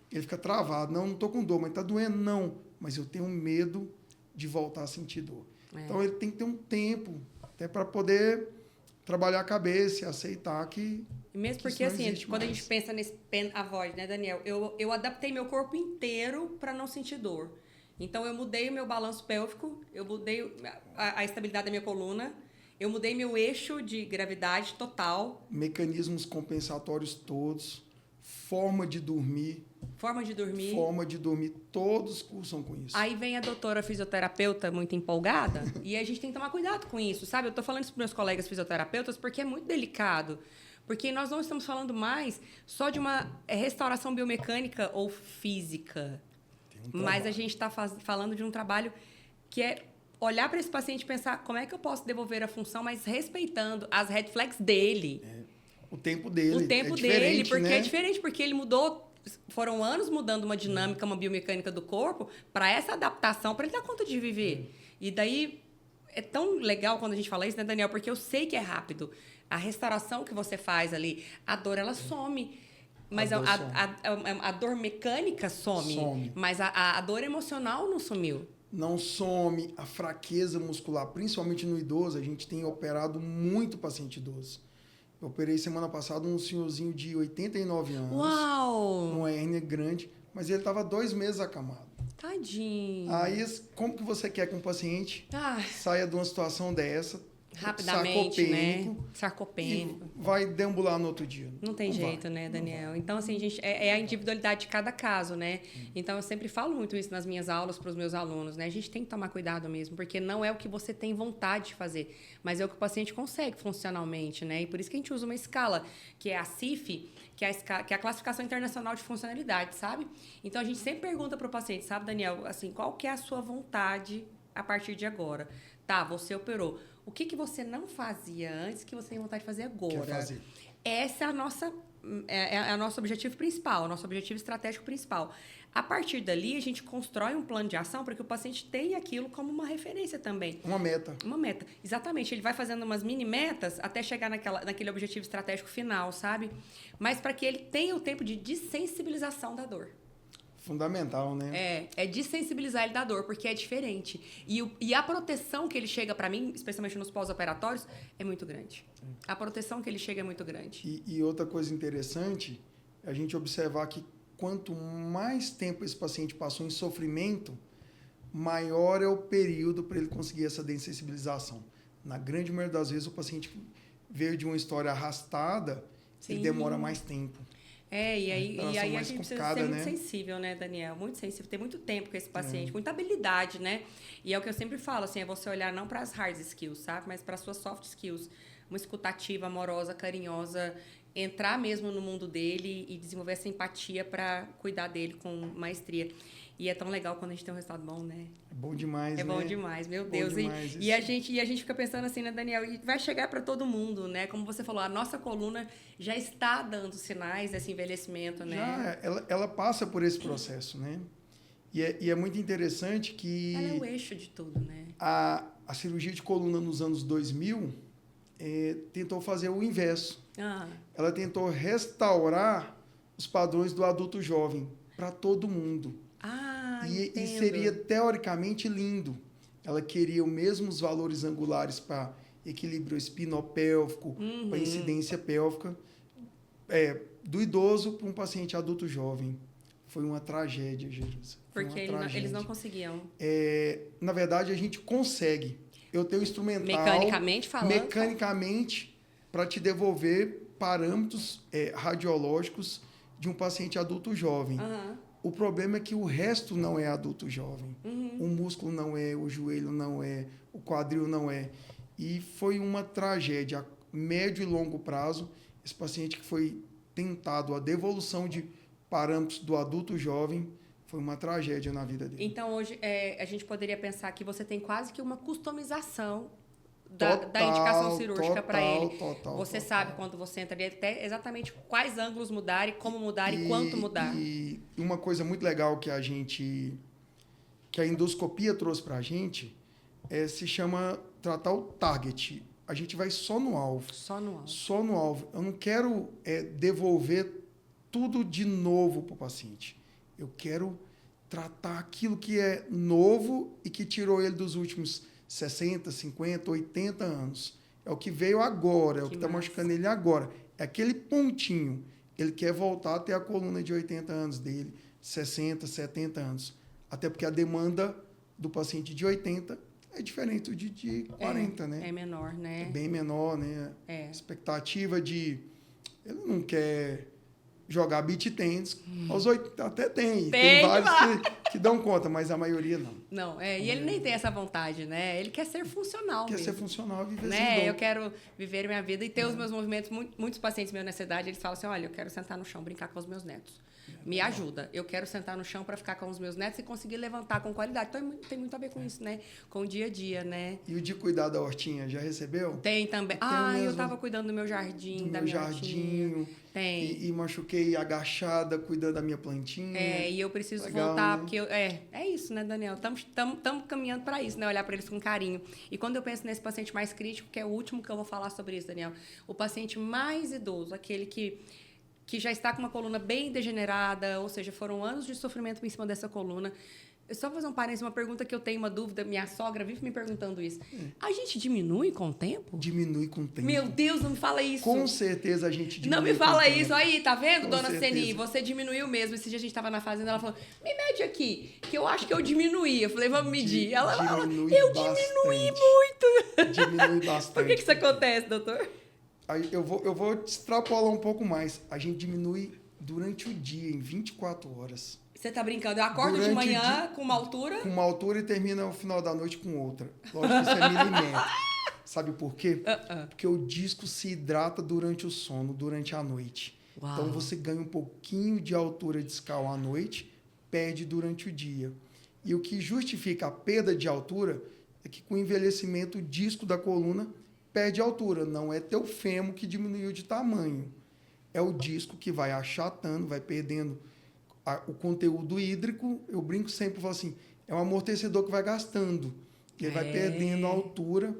[SPEAKER 2] Ele fica travado. Não estou com dor, mas está doendo? Não. Mas eu tenho medo de voltar a sentir dor. Então, ele tem que ter um tempo até para poder trabalhar a cabeça e aceitar que...
[SPEAKER 1] Mesmo porque, assim, quando a gente pensa nesse pain avoid, né, Daniel? Eu adaptei meu corpo inteiro para não sentir dor. Então, eu mudei o meu balanço pélvico, eu mudei a estabilidade da minha coluna, eu mudei meu eixo de gravidade total.
[SPEAKER 2] Mecanismos compensatórios todos, forma de dormir.
[SPEAKER 1] Forma de dormir,
[SPEAKER 2] todos cursam com isso.
[SPEAKER 1] Aí vem a doutora fisioterapeuta muito empolgada e a gente tem que tomar cuidado com isso, sabe? Eu tô falando isso para meus colegas fisioterapeutas porque é muito delicado. Porque nós não estamos falando mais só de uma restauração biomecânica ou física. Mas a gente está falando de um trabalho que é olhar para esse paciente e pensar como é que eu posso devolver a função, mas respeitando as red flags dele.
[SPEAKER 2] O tempo dele.
[SPEAKER 1] O tempo dele, porque é diferente, porque ele mudou... Foram anos mudando uma dinâmica, uma biomecânica do corpo para essa adaptação, para ele dar conta de viver. E daí, é tão legal quando a gente fala isso, né, Daniel? Porque eu sei que é rápido. A restauração que você faz ali, a dor, ela some. Mas a dor mecânica some. Mas a dor emocional não sumiu.
[SPEAKER 2] Não some. A fraqueza muscular, principalmente no idoso, a gente tem operado muito paciente idoso. Eu operei semana passada um senhorzinho de 89 anos.
[SPEAKER 1] Uau!
[SPEAKER 2] Uma hérnia grande, mas ele estava 2 meses acamado.
[SPEAKER 1] Tadinho.
[SPEAKER 2] Aí, como que você quer que um paciente saia de uma situação dessa,
[SPEAKER 1] rapidamente, né?
[SPEAKER 2] sarcopênico,
[SPEAKER 1] Sarcopênico.
[SPEAKER 2] e vai deambular no outro dia.
[SPEAKER 1] Não tem jeito,
[SPEAKER 2] vai,
[SPEAKER 1] né,
[SPEAKER 2] não
[SPEAKER 1] Daniel?
[SPEAKER 2] vai.
[SPEAKER 1] Então, assim, gente, é a individualidade de cada caso, né? Então, eu sempre falo muito isso nas minhas aulas para os meus alunos, né? A gente tem que tomar cuidado mesmo, porque não é o que você tem vontade de fazer, mas é o que o paciente consegue funcionalmente, né? E por isso que a gente usa uma escala, que é a CIF, que é a Classificação Internacional de Funcionalidade, sabe? Então, a gente sempre pergunta para o paciente, sabe, Daniel, assim, qual que é a sua vontade a partir de agora? Tá, você operou. O que você não fazia antes que você tem vontade de fazer agora?
[SPEAKER 2] Quer fazer.
[SPEAKER 1] Essa é a nosso objetivo principal, o nosso objetivo estratégico principal. A partir dali, a gente constrói um plano de ação para que o paciente tenha aquilo como uma referência também.
[SPEAKER 2] Uma meta.
[SPEAKER 1] Uma meta. Exatamente. Ele vai fazendo umas mini metas até chegar naquele objetivo estratégico final, sabe? Mas para que ele tenha o tempo de dessensibilização da dor.
[SPEAKER 2] Fundamental, né?
[SPEAKER 1] É desensibilizar ele da dor, porque é diferente. E a proteção que ele chega para mim, especialmente nos pós-operatórios, é muito grande. A proteção que ele chega é muito grande.
[SPEAKER 2] E outra coisa interessante é a gente observar que quanto mais tempo esse paciente passou em sofrimento, maior é o período para ele conseguir essa dessensibilização. Na grande maioria das vezes, o paciente veio de uma história arrastada, ele demora mais tempo.
[SPEAKER 1] E aí a gente precisa ser muito
[SPEAKER 2] né?
[SPEAKER 1] sensível, né, Daniel? Muito sensível, ter muito tempo com esse paciente, muita habilidade, né? E é o que eu sempre falo, assim, é você olhar não para as hard skills, sabe? Mas para as suas soft skills. Uma escutativa, amorosa, carinhosa, entrar mesmo no mundo dele e desenvolver essa empatia para cuidar dele com maestria. E é tão legal quando a gente tem um resultado bom, né?
[SPEAKER 2] É bom demais, né?
[SPEAKER 1] É bom demais, meu Deus.
[SPEAKER 2] Demais,
[SPEAKER 1] e a gente fica pensando assim, né, Daniel? E vai chegar para todo mundo, né? Como você falou, a nossa coluna já está dando sinais desse envelhecimento, né?
[SPEAKER 2] Já, ela passa por esse processo, né? E é muito interessante que...
[SPEAKER 1] Ela é o eixo de tudo, né?
[SPEAKER 2] A cirurgia de coluna nos anos 2000 tentou fazer o inverso. Ela tentou restaurar os padrões do adulto jovem para todo mundo. E seria teoricamente lindo. Ela queria os mesmos valores angulares para equilíbrio espinopélvico, para incidência pélvica, do idoso para um paciente adulto jovem. Foi uma tragédia, Jesus.
[SPEAKER 1] Porque eles não conseguiam.
[SPEAKER 2] Na verdade, a gente consegue. Eu tenho instrumental...
[SPEAKER 1] Mecanicamente falando?
[SPEAKER 2] Mecanicamente, para te devolver parâmetros radiológicos de um paciente adulto jovem. O problema é que o resto não é adulto jovem. O músculo não é, o joelho não é, o quadril não é. E foi uma tragédia a médio e longo prazo. Esse paciente que foi tentado a devolução de parâmetros do adulto jovem foi uma tragédia na vida dele.
[SPEAKER 1] Então, hoje, a gente poderia pensar que você tem quase que uma customização da indicação cirúrgica para ele. Você sabe quando você entra ali até exatamente quais ângulos mudar e como mudar e quanto mudar.
[SPEAKER 2] E uma coisa muito legal que a endoscopia trouxe para a gente se chama tratar o target. A gente vai só no alvo.
[SPEAKER 1] Só no alvo.
[SPEAKER 2] Só no alvo. Eu não quero devolver tudo de novo para o paciente. Eu quero tratar aquilo que é novo e que tirou ele dos últimos 60, 50, 80 anos. É o que veio agora, é o que está machucando ele agora. É aquele pontinho. Ele quer voltar a ter a coluna de 80 anos dele, 60, 70 anos. Até porque a demanda do paciente de 80 é diferente do de 40, né?
[SPEAKER 1] É menor, né?
[SPEAKER 2] É bem menor, né? Expectativa de... Ele não quer jogar beach tennis. Aos 80 até tem. Tem vários que dão conta, mas a maioria não.
[SPEAKER 1] Não, e ele nem tem essa vontade, né? Ele quer ser funcional mesmo.
[SPEAKER 2] Quer ser funcional e viver sem
[SPEAKER 1] né?
[SPEAKER 2] dor.
[SPEAKER 1] Eu quero viver minha vida e ter os meus movimentos. Muitos pacientes meus nessa idade, eles falam assim, olha, eu quero sentar no chão, brincar com os meus netos. Me ajuda. Eu quero sentar no chão para ficar com os meus netos e conseguir levantar com qualidade. Então, tem muito a ver com isso, né? Com o dia a dia, né?
[SPEAKER 2] E o de cuidar da hortinha, já recebeu?
[SPEAKER 1] Tem também. Eu estava cuidando do meu jardim, da minha hortinha. Tem.
[SPEAKER 2] E machuquei agachada, cuidando da minha plantinha.
[SPEAKER 1] E eu preciso voltar, né? Porque é isso, né, Daniel? Estamos caminhando para isso, né? Olhar para eles com carinho. E quando eu penso nesse paciente mais crítico, que é o último que eu vou falar sobre isso, Daniel, o paciente mais idoso, aquele que já está com uma coluna bem degenerada, ou seja, foram anos de sofrimento em cima dessa coluna, Só fazer um parênteses, uma pergunta que eu tenho, uma dúvida. Minha sogra vive me perguntando isso. A gente diminui com o tempo?
[SPEAKER 2] Diminui com o tempo.
[SPEAKER 1] Meu Deus, não me fala isso.
[SPEAKER 2] Com certeza a gente diminui.
[SPEAKER 1] Não me fala isso. Aí, tá vendo,
[SPEAKER 2] Com
[SPEAKER 1] dona
[SPEAKER 2] certeza.
[SPEAKER 1] Ceni? Você diminuiu mesmo. Esse dia a gente tava na fazenda, ela falou, me mede aqui, que eu acho que eu diminuí. Eu falei, vamos medir. Ela falou, eu diminui muito.
[SPEAKER 2] Diminui bastante.
[SPEAKER 1] Por que isso acontece, doutor?
[SPEAKER 2] Aí eu vou extrapolar um pouco mais. A gente diminui durante o dia, em 24 horas.
[SPEAKER 1] Você tá brincando? Eu acordo
[SPEAKER 2] Durante
[SPEAKER 1] de
[SPEAKER 2] o
[SPEAKER 1] manhã
[SPEAKER 2] dia,
[SPEAKER 1] com uma altura?
[SPEAKER 2] Com uma altura e termina no final da noite com outra. Lógico que isso é milímetro. Sabe por quê? Porque o disco se hidrata durante o sono, durante a noite.
[SPEAKER 1] Uau.
[SPEAKER 2] Então você ganha um pouquinho de altura discal à noite, perde durante o dia. E o que justifica a perda de altura é que com o envelhecimento o disco da coluna perde altura. Não é teu fêmur que diminuiu de tamanho. É o disco que vai achatando, vai perdendo o conteúdo hídrico. Eu brinco sempre, falo assim, é um amortecedor que vai gastando. Ele vai perdendo a altura.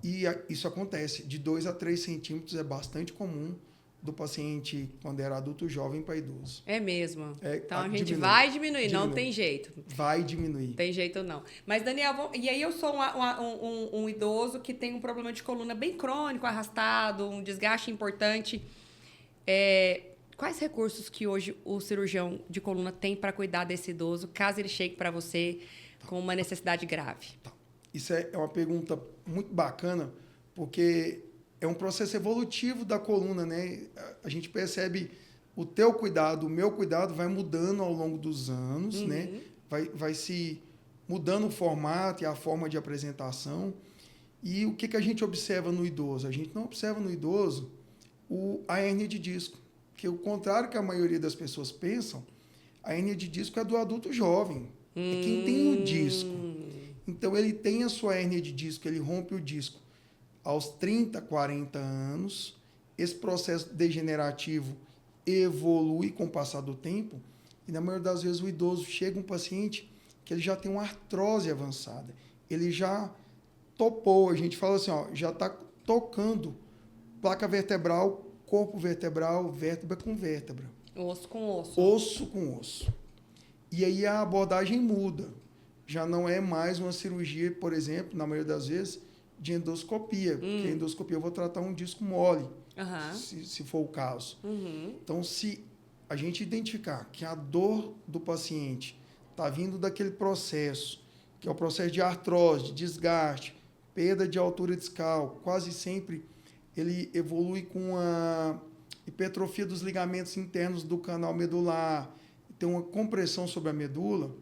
[SPEAKER 2] E isso acontece. De 2 a 3 centímetros é bastante comum do paciente quando era adulto jovem para idoso.
[SPEAKER 1] É mesmo. Então a gente
[SPEAKER 2] diminui.
[SPEAKER 1] vai diminuir, não tem jeito.
[SPEAKER 2] Vai diminuir.
[SPEAKER 1] Tem jeito não. Mas, Daniel, e aí eu sou um idoso que tem um problema de coluna bem crônico, arrastado, um desgaste importante. Quais recursos que hoje o cirurgião de coluna tem para cuidar desse idoso, caso ele chegue para você com uma necessidade grave?
[SPEAKER 2] Isso é uma pergunta muito bacana, porque é um processo evolutivo da coluna, né? A gente percebe o teu cuidado, o meu cuidado vai mudando ao longo dos anos, né? Vai se mudando o formato e a forma de apresentação. E o que a gente observa no idoso? A gente não observa no idoso a hérnia de disco, que o contrário que a maioria das pessoas pensam, a hérnia de disco é do adulto jovem, é quem tem o disco. Então, ele tem a sua hérnia de disco, ele rompe o disco aos 30, 40 anos. Esse processo degenerativo evolui com o passar do tempo. E, na maioria das vezes, o idoso chega um paciente que ele já tem uma artrose avançada. Ele já topou, a gente fala assim, ó, já está tocando placa vertebral, corpo vertebral, vértebra com vértebra.
[SPEAKER 1] Osso com osso.
[SPEAKER 2] Osso com osso. E aí a abordagem muda. Já não é mais uma cirurgia, por exemplo, na maioria das vezes, de endoscopia. Porque a endoscopia eu vou tratar um disco mole, se for o caso. Então, se a gente identificar que a dor do paciente está vindo daquele processo, que é o processo de artrose, de desgaste, perda de altura discal, quase sempre ele evolui com a hipertrofia dos ligamentos internos do canal medular, tem uma compressão sobre a medula.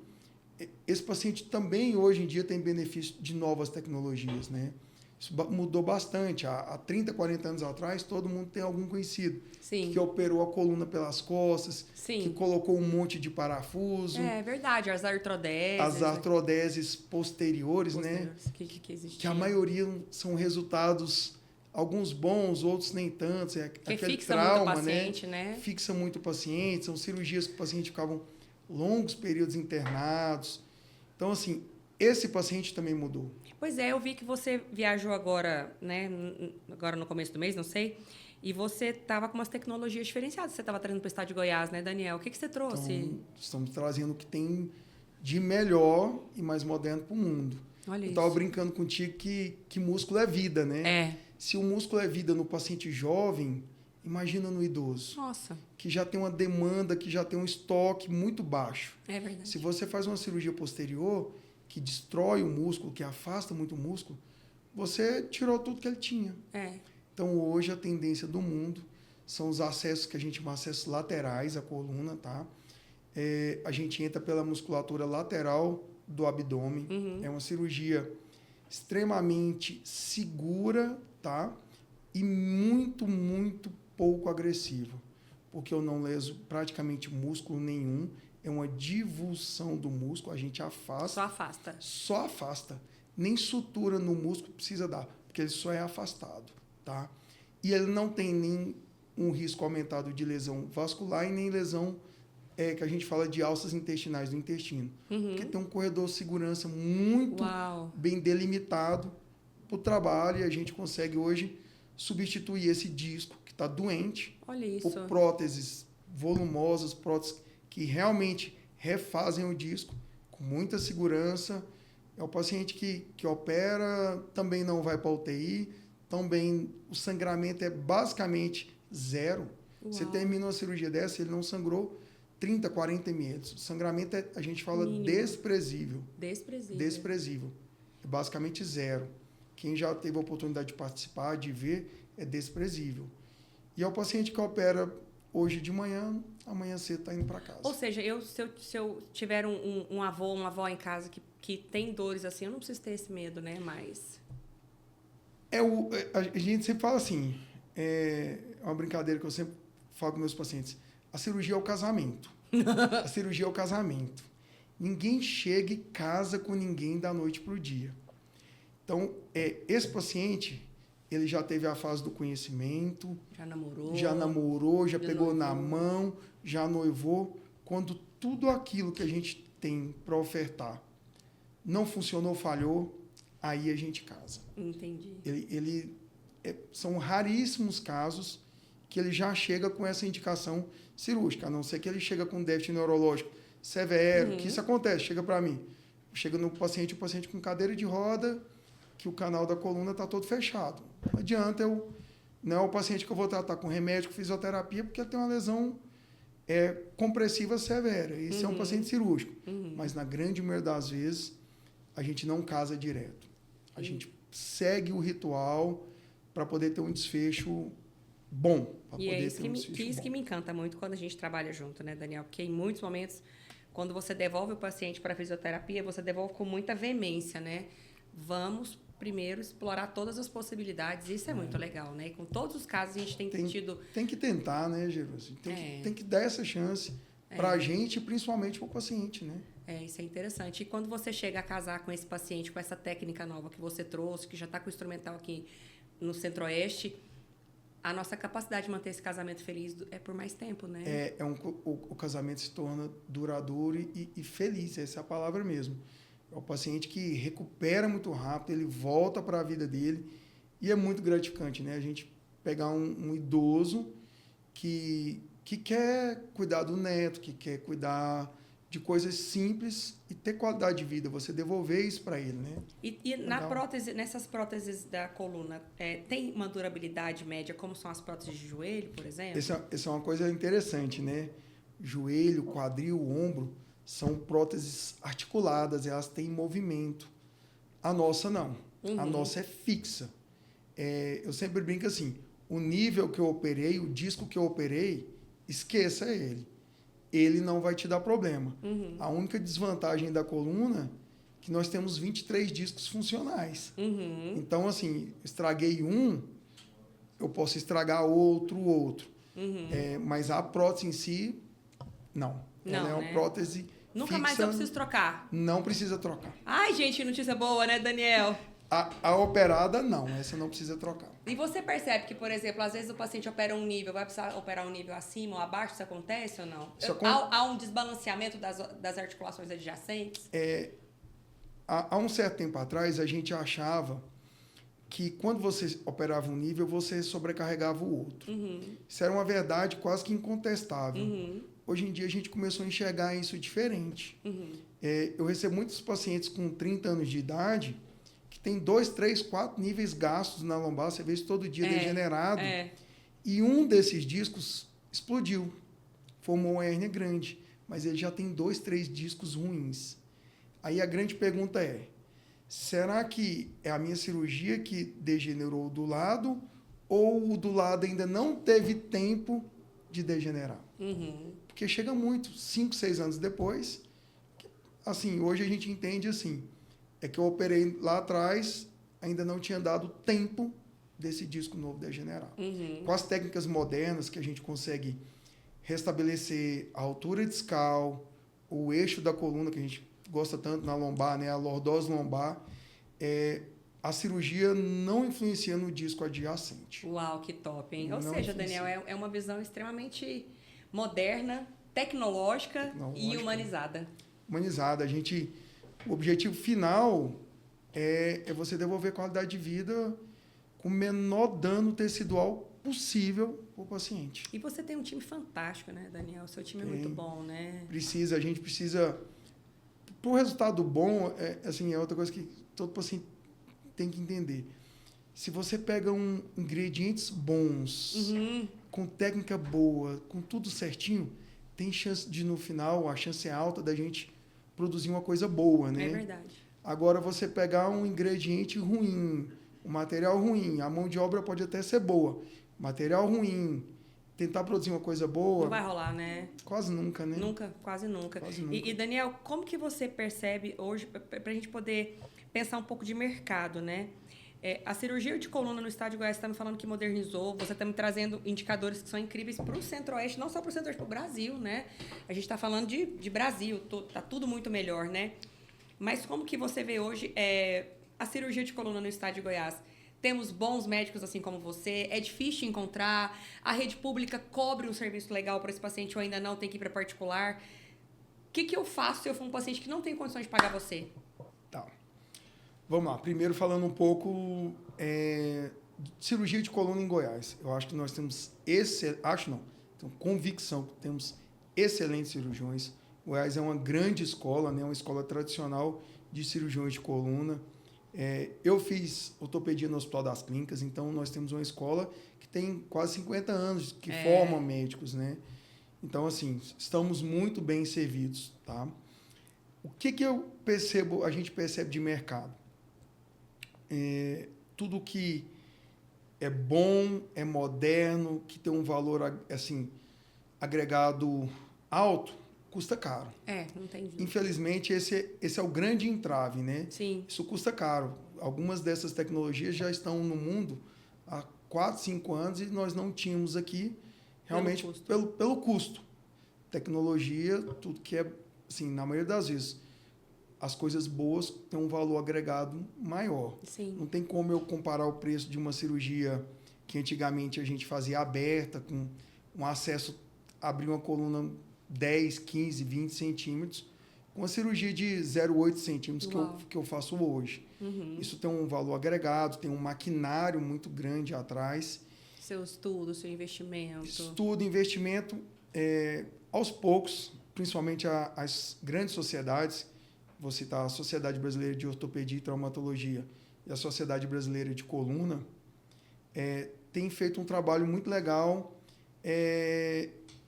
[SPEAKER 2] Esse paciente também, hoje em dia, tem benefício de novas tecnologias, né? Isso mudou bastante. Há 30, 40 anos atrás, todo mundo tem algum conhecido que operou a coluna pelas costas, que colocou um monte de parafuso.
[SPEAKER 1] É verdade, as artrodeses.
[SPEAKER 2] As artrodeses posteriores, né? Que a maioria são resultados, alguns bons, outros nem tantos. É
[SPEAKER 1] que
[SPEAKER 2] aquele
[SPEAKER 1] fixa
[SPEAKER 2] trauma,
[SPEAKER 1] muito o paciente, né?
[SPEAKER 2] Fixa muito o paciente. São cirurgias que o paciente ficavam longos períodos internados. Então, assim, esse paciente também mudou.
[SPEAKER 1] Pois é, eu vi que você viajou agora, né? Agora no começo do mês, não sei. E você estava com umas tecnologias diferenciadas. Você estava trazendo para o estado de Goiás, né, Daniel? O que você trouxe?
[SPEAKER 2] Então, estamos trazendo o que tem de melhor e mais moderno para o mundo.
[SPEAKER 1] Olha
[SPEAKER 2] eu estava brincando contigo que músculo é vida, né? Se o músculo é vida no paciente jovem, imagina no idoso.
[SPEAKER 1] Nossa.
[SPEAKER 2] Que já tem uma demanda, que já tem um estoque muito baixo.
[SPEAKER 1] É verdade.
[SPEAKER 2] Se você faz uma cirurgia posterior, que destrói o músculo, que afasta muito o músculo, você tirou tudo que ele tinha. Então, hoje, a tendência do mundo são os acessos que a gente chama de acessos laterais à coluna, tá? A gente entra pela musculatura lateral do abdômen. É uma cirurgia extremamente segura, tá? E muito, muito pouco agressiva, porque eu não leso praticamente músculo nenhum. É uma divulsão do músculo, a gente afasta.
[SPEAKER 1] Só afasta.
[SPEAKER 2] Só afasta. Nem sutura no músculo precisa dar, porque ele só é afastado, tá? E ele não tem nem um risco aumentado de lesão vascular e nem lesão que a gente fala de alças intestinais do intestino. Porque tem um corredor de segurança muito bem delimitado para o trabalho, e a gente consegue hoje substituir esse disco que está doente por próteses volumosas, próteses que realmente refazem o disco com muita segurança. É o paciente que opera, também não vai para UTI, também o sangramento é basicamente zero.
[SPEAKER 1] Uau.
[SPEAKER 2] Você termina uma cirurgia dessa, ele não sangrou 30, 40 ml. O sangramento a gente fala
[SPEAKER 1] Mínimo.
[SPEAKER 2] desprezível.
[SPEAKER 1] Desprezível.
[SPEAKER 2] Desprezível. É basicamente zero. Quem já teve a oportunidade de participar, de ver, é desprezível. E é o paciente que opera hoje de manhã, amanhã cedo está indo para casa.
[SPEAKER 1] Ou seja, se eu tiver um avô, uma avó em casa que tem dores assim, eu não preciso ter esse medo, né? Mas...
[SPEAKER 2] A gente sempre fala assim, é uma brincadeira que eu sempre falo com meus pacientes, a cirurgia é o casamento. A cirurgia é o casamento. Ninguém chega e casa com ninguém da noite para o dia. Então, esse paciente, ele já teve a fase do conhecimento, já namorou, já pegou na mão, já noivou. Quando tudo aquilo que a gente tem para ofertar não funcionou, falhou, aí a gente casa.
[SPEAKER 1] Entendi.
[SPEAKER 2] São raríssimos casos que ele já chega com essa indicação cirúrgica, a não ser que ele chega com déficit neurológico severo, que isso acontece, chega para mim. Chega no paciente, o paciente com cadeira de roda, que o canal da coluna está todo fechado. Não adianta não é o paciente que eu vou tratar com remédio, com fisioterapia, porque ele tem uma lesão compressiva severa. Esse é um paciente cirúrgico. Mas, na grande maioria das vezes, a gente não casa direto. A gente segue o ritual para poder ter um desfecho bom.
[SPEAKER 1] E é isso que me encanta muito quando a gente trabalha junto, né, Daniel? Porque em muitos momentos, quando você devolve o paciente para a fisioterapia, você devolve com muita veemência, né? Vamos primeiro explorar todas as possibilidades. Isso é muito legal, né? E com todos os casos a gente tem tido...
[SPEAKER 2] Tem que tentar, né, Geruzi? Tem que dar essa chance para a gente e principalmente para o paciente, né?
[SPEAKER 1] Isso é interessante. E quando você chega a casar com esse paciente, com essa técnica nova que você trouxe, que já está com o instrumental aqui no Centro-Oeste, a nossa capacidade de manter esse casamento feliz é por mais tempo, né?
[SPEAKER 2] O casamento se torna duradouro e feliz, essa é a palavra mesmo. É o paciente que recupera muito rápido, ele volta para a vida dele e é muito gratificante, né? A gente pegar um idoso que quer cuidar do neto, que quer cuidar de coisas simples e ter qualidade de vida, você devolver isso para ele, né?
[SPEAKER 1] E nessas próteses da coluna, tem uma durabilidade média, como são as próteses de joelho, por exemplo?
[SPEAKER 2] Essa é uma coisa interessante, né? Joelho, quadril, ombro, são próteses articuladas, elas têm movimento. A nossa não. A nossa é fixa. Eu sempre brinco assim, o nível que eu operei, o disco que eu operei, esqueça ele. Ele não vai te dar problema. A única desvantagem da coluna é que nós temos 23 discos funcionais. Então, assim, estraguei eu posso estragar outro. Mas a prótese em si, não. Ela é uma prótese
[SPEAKER 1] Nunca
[SPEAKER 2] fixa,
[SPEAKER 1] mais eu preciso trocar.
[SPEAKER 2] Não precisa trocar.
[SPEAKER 1] Ai, gente, notícia boa, né, Daniel?
[SPEAKER 2] A operada, não. Essa não precisa trocar.
[SPEAKER 1] E você percebe que, por exemplo, às vezes o paciente opera um nível, vai precisar operar um nível acima ou abaixo? Isso acontece ou não? Há um desbalanceamento das articulações adjacentes?
[SPEAKER 2] Há um certo tempo atrás, a gente achava que quando você operava um nível, você sobrecarregava o outro. Isso era uma verdade quase que incontestável. Hoje em dia, a gente começou a enxergar isso diferente. Eu recebo muitos pacientes com 30 anos de idade que tem 2, 3, 4 níveis gastos na lombar, você vê isso todo dia degenerado. E um desses discos explodiu, formou uma hérnia grande, mas ele já tem 2, 3 discos ruins. Aí a grande pergunta será que é a minha cirurgia que degenerou do lado ou o do lado ainda não teve tempo de degenerar? Porque chega muito, 5, 6 anos depois, assim, hoje a gente entende assim, que eu operei lá atrás, ainda não tinha dado tempo desse disco novo degenerar. Com as técnicas modernas que a gente consegue restabelecer a altura discal, o eixo da coluna, que a gente gosta tanto na lombar, né, a lordose lombar, a cirurgia não influencia no disco adjacente.
[SPEAKER 1] Uau, que top, hein? Ou seja, Daniel, é uma visão extremamente moderna, tecnológica e humanizada.
[SPEAKER 2] Humanizada. O objetivo final é você devolver qualidade de vida com o menor dano tecidual possível para o paciente.
[SPEAKER 1] E você tem um time fantástico, né, Daniel? O seu time é muito bom, né?
[SPEAKER 2] A gente precisa Para o resultado bom, assim, é outra coisa que todo paciente tem que entender. Se você pega ingredientes bons, com técnica boa, com tudo certinho, tem chance de, no final, a chance é alta da gente produzir uma coisa boa, né?
[SPEAKER 1] É verdade.
[SPEAKER 2] Agora, você pegar um ingrediente ruim, um material ruim, a mão de obra pode até ser boa, material ruim, tentar produzir uma coisa boa...
[SPEAKER 1] Não vai rolar, né?
[SPEAKER 2] Quase nunca, né?
[SPEAKER 1] Nunca, quase nunca.
[SPEAKER 2] Quase nunca.
[SPEAKER 1] E, Daniel, como que você percebe hoje, para a gente poder pensar um pouco de mercado, né? A cirurgia de coluna no estado de Goiás está me falando que modernizou, você está me trazendo indicadores que são incríveis para o Centro-Oeste, não só para o Centro-Oeste, para o Brasil, né? A gente está falando de Brasil, tá tudo muito melhor, né? Mas como que você vê hoje a cirurgia de coluna no estado de Goiás? Temos bons médicos assim como você, é difícil encontrar, a rede pública cobre um serviço legal para esse paciente ou ainda não, tem que ir para particular. O que eu faço se eu for um paciente que não tem condições de pagar você?
[SPEAKER 2] Tá. Vamos lá. Primeiro falando um pouco de cirurgia de coluna em Goiás. Eu acho que nós temos tenho convicção que temos excelentes cirurgiões. Goiás é uma grande escola, né? Uma escola tradicional de cirurgiões de coluna. Eu fiz ortopedia no Hospital das Clínicas, então nós temos uma escola que tem quase 50 anos, que forma médicos, né? Então, assim, estamos muito bem servidos, tá? O que eu percebo, a gente percebe de mercado? Tudo que é bom, é moderno, que tem um valor, assim, agregado alto, custa caro.
[SPEAKER 1] Não tem jeito.
[SPEAKER 2] Infelizmente, esse é o grande entrave, né?
[SPEAKER 1] Sim.
[SPEAKER 2] Isso custa caro. Algumas dessas tecnologias já estão no mundo há 4, 5 anos e nós não tínhamos aqui, realmente, pelo custo. Tecnologia, tudo que é, assim, na maioria das vezes, as coisas boas têm um valor agregado maior.
[SPEAKER 1] Sim.
[SPEAKER 2] Não tem como eu comparar o preço de uma cirurgia que antigamente a gente fazia aberta, com um acesso, abrir uma coluna 10, 15, 20 centímetros, com a cirurgia de 0,8 centímetros que eu faço hoje. Isso tem um valor agregado, tem um maquinário muito grande atrás.
[SPEAKER 1] Seu estudo, seu investimento.
[SPEAKER 2] Estudo, investimento, aos poucos, principalmente as grandes sociedades, vou citar a Sociedade Brasileira de Ortopedia e Traumatologia e a Sociedade Brasileira de Coluna, tem feito um trabalho muito legal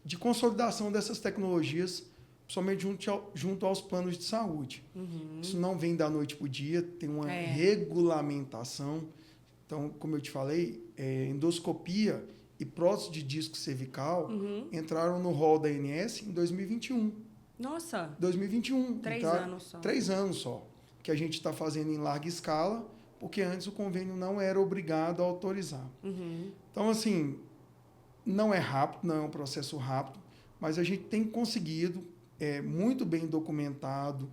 [SPEAKER 2] de consolidação dessas tecnologias, somente junto aos planos de saúde. Isso não vem da noite para o dia, tem uma regulamentação. Então, como eu te falei, endoscopia e prótese de disco cervical entraram no rol da ANS em 2021.
[SPEAKER 1] Nossa!
[SPEAKER 2] 2021.
[SPEAKER 1] 3 anos só.
[SPEAKER 2] 3 anos só. Que a gente está fazendo em larga escala, porque antes o convênio não era obrigado a autorizar. Então, assim, não é rápido, não é um processo rápido, mas a gente tem conseguido, muito bem documentado,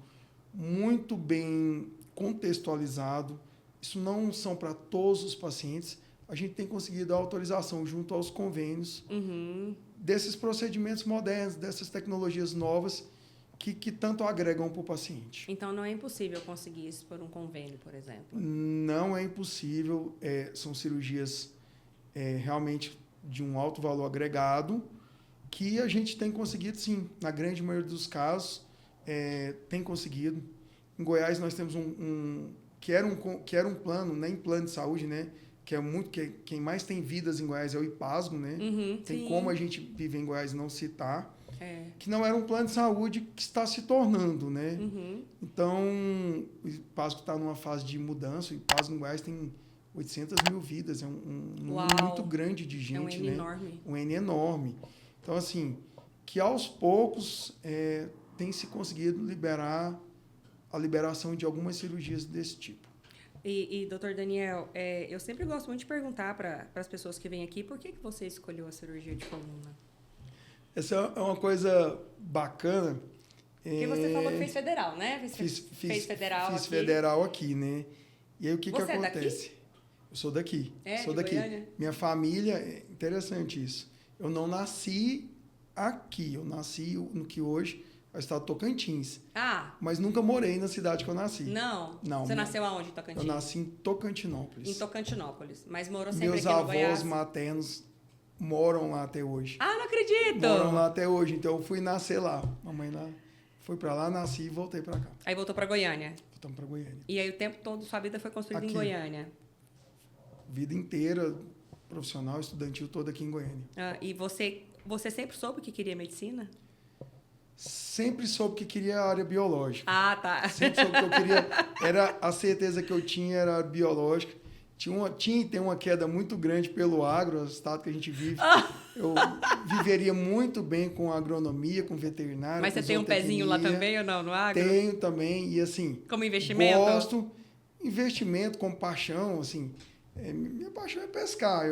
[SPEAKER 2] muito bem contextualizado. Isso não são para todos os pacientes. A gente tem conseguido a autorização junto aos convênios desses procedimentos modernos, dessas tecnologias novas que tanto agregam para o paciente.
[SPEAKER 1] Então, não é impossível conseguir isso por um convênio, por exemplo?
[SPEAKER 2] Não é impossível. São cirurgias realmente de um alto valor agregado que a gente tem conseguido, sim. Na grande maioria dos casos, tem conseguido. Em Goiás, nós temos que era um plano, nem plano de saúde, né? Quem mais tem vidas em Goiás é o IPASGO, né? Tem como a gente viver em Goiás e não citar. Que não era um plano de saúde que está se tornando, né? Então, o IPASGO está numa fase de mudança. O IPASGO em Goiás tem 800 mil vidas. É um número muito grande de gente,
[SPEAKER 1] um N
[SPEAKER 2] né?
[SPEAKER 1] enorme.
[SPEAKER 2] Um N enorme. Então, assim, que aos poucos tem se conseguido a liberação de algumas cirurgias desse tipo.
[SPEAKER 1] E doutor Daniel, eu sempre gosto muito de perguntar para as pessoas que vêm aqui, por que você escolheu a cirurgia de coluna?
[SPEAKER 2] Essa é uma coisa bacana.
[SPEAKER 1] Porque você falou que fez federal, né? Fez federal
[SPEAKER 2] fiz
[SPEAKER 1] aqui.
[SPEAKER 2] Federal aqui, né? E aí o que
[SPEAKER 1] Você
[SPEAKER 2] acontece?
[SPEAKER 1] É daqui?
[SPEAKER 2] Eu sou daqui. Sou
[SPEAKER 1] de
[SPEAKER 2] daqui.
[SPEAKER 1] Goiânia?
[SPEAKER 2] Minha família, é interessante isso. Eu não nasci aqui, eu nasci no que hoje é o estado de Tocantins. Mas nunca morei na cidade que eu nasci.
[SPEAKER 1] Não?
[SPEAKER 2] Não.
[SPEAKER 1] Você nasceu aonde, em Tocantins?
[SPEAKER 2] Eu nasci em Tocantinópolis.
[SPEAKER 1] Em Tocantinópolis. Mas morou sempre
[SPEAKER 2] Meus
[SPEAKER 1] aqui no Goiás?
[SPEAKER 2] avós maternos moram lá até hoje.
[SPEAKER 1] Não acredito!
[SPEAKER 2] Moram lá até hoje, então eu fui nascer lá. Mamãe lá Fui para lá, nasci e voltei para cá.
[SPEAKER 1] Aí voltou para Goiânia.
[SPEAKER 2] Voltamos para Goiânia.
[SPEAKER 1] E aí o tempo todo, sua vida foi construída em
[SPEAKER 2] Aqui.
[SPEAKER 1] Goiânia.
[SPEAKER 2] Vida inteira, profissional, estudantil, toda aqui em Goiânia.
[SPEAKER 1] E você sempre soube que queria medicina?
[SPEAKER 2] Sempre soube que queria a área biológica.
[SPEAKER 1] Ah, tá.
[SPEAKER 2] Sempre soube que eu queria. Era a certeza que eu tinha era biológica. Tinha e tem uma queda muito grande pelo agro, o estado que a gente vive. Eu viveria muito bem com agronomia, com veterinária.
[SPEAKER 1] Mas
[SPEAKER 2] com
[SPEAKER 1] você tem um pezinho lá
[SPEAKER 2] zootecnia.
[SPEAKER 1] também ou não, no agro?
[SPEAKER 2] Tenho também. E assim.
[SPEAKER 1] Como investimento?
[SPEAKER 2] Gosto. Investimento como paixão, assim. Minha paixão é pescar.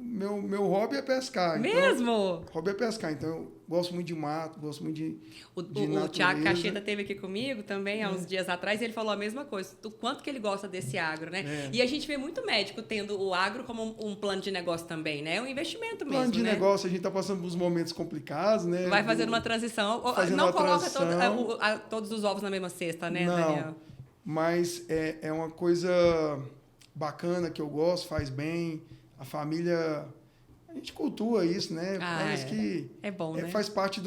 [SPEAKER 2] Meu hobby é pescar.
[SPEAKER 1] Mesmo?
[SPEAKER 2] Hobby é pescar. Então, eu gosto muito de mato, gosto muito de
[SPEAKER 1] O
[SPEAKER 2] natureza.
[SPEAKER 1] Thiago Cacheta esteve aqui comigo também, há uns dias atrás, e ele falou a mesma coisa. Do quanto que ele gosta desse agro, né?
[SPEAKER 2] É.
[SPEAKER 1] E a gente vê muito médico tendo o agro como um plano de negócio também, né? É um investimento mesmo,
[SPEAKER 2] Plano de
[SPEAKER 1] né?
[SPEAKER 2] negócio, a gente está passando por uns momentos complicados, né?
[SPEAKER 1] Vai fazendo uma transição.
[SPEAKER 2] Fazendo
[SPEAKER 1] Não
[SPEAKER 2] uma
[SPEAKER 1] coloca
[SPEAKER 2] transição.
[SPEAKER 1] todos os ovos na mesma cesta, né,
[SPEAKER 2] Não,
[SPEAKER 1] Daniel?
[SPEAKER 2] mas é uma coisa bacana que eu gosto, faz bem. A família, a gente cultua isso, né? Parece que
[SPEAKER 1] é bom, né?
[SPEAKER 2] faz parte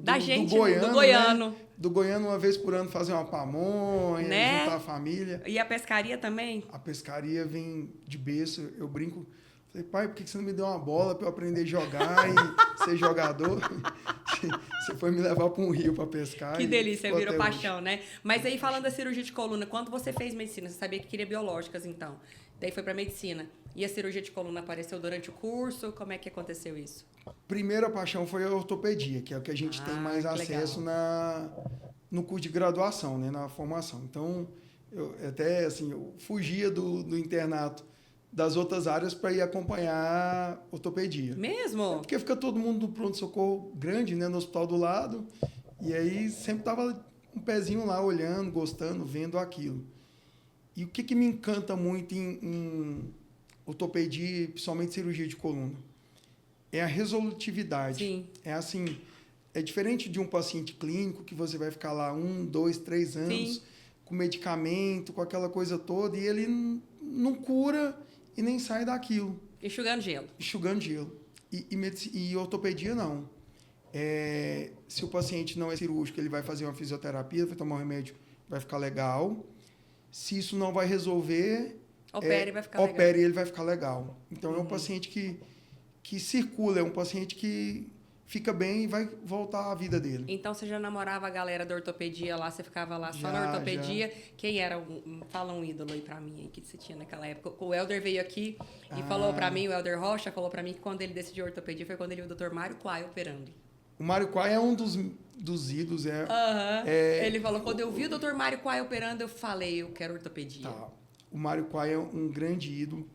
[SPEAKER 1] Da gente,
[SPEAKER 2] do goiano.
[SPEAKER 1] do goiano.
[SPEAKER 2] Né? Do goiano, uma vez por ano, fazer uma pamonha,
[SPEAKER 1] Né?
[SPEAKER 2] juntar a família.
[SPEAKER 1] E a pescaria também?
[SPEAKER 2] A pescaria vem de berço, eu brinco. Falei, pai, por que você não me deu uma bola para eu aprender a jogar e ser jogador? Você foi me levar para um rio para pescar.
[SPEAKER 1] Que delícia, virou
[SPEAKER 2] até
[SPEAKER 1] paixão,
[SPEAKER 2] hoje.
[SPEAKER 1] né? Mas aí, falando da cirurgia de coluna, quando você fez medicina, você sabia que queria biológicas, então. Daí foi para medicina. E a cirurgia de coluna apareceu durante o curso? Como é que aconteceu isso?
[SPEAKER 2] Primeira paixão foi a ortopedia, que é o que a gente tem mais
[SPEAKER 1] que
[SPEAKER 2] acesso
[SPEAKER 1] legal.
[SPEAKER 2] no curso de graduação, né, na formação. Então, eu até assim, eu fugia do internato das outras áreas para ir acompanhar ortopedia.
[SPEAKER 1] Mesmo?
[SPEAKER 2] Porque fica todo mundo no pronto-socorro grande, né, no hospital do lado, e aí sempre tava um pezinho lá olhando, gostando, vendo aquilo. E o que me encanta muito em ortopedia, principalmente cirurgia de coluna, é a resolutividade.
[SPEAKER 1] Sim.
[SPEAKER 2] É assim, é diferente de um paciente clínico que você vai ficar lá 1, 2, 3 anos
[SPEAKER 1] Sim.
[SPEAKER 2] com medicamento, com aquela coisa toda, e ele não cura e nem sai daquilo.
[SPEAKER 1] Enxugando gelo.
[SPEAKER 2] Enxugando gelo. E ortopedia não. Se o paciente não é cirúrgico, ele vai fazer uma fisioterapia, vai tomar um remédio, vai ficar legal. Se isso não vai resolver,
[SPEAKER 1] Opere e vai ficar legal.
[SPEAKER 2] opere e ele vai ficar legal. Então, é um paciente que circula, é um paciente que fica bem e vai voltar à vida dele.
[SPEAKER 1] Então, você já namorava a galera da ortopedia lá, você ficava lá só
[SPEAKER 2] Já,
[SPEAKER 1] na ortopedia. Quem era, fala um ídolo aí pra mim, aí, que você tinha naquela época. O Helder veio aqui e falou pra mim, o Helder Rocha falou pra mim que quando ele decidiu ortopedia foi quando ele viu o Dr. Mário Quai operando.
[SPEAKER 2] O Mário Quai é um dos ídolos.
[SPEAKER 1] Ele falou, quando eu vi o Dr. Mário Quai operando, eu falei, eu quero ortopedia.
[SPEAKER 2] Tá. O Mário Quai é um grande ídolo.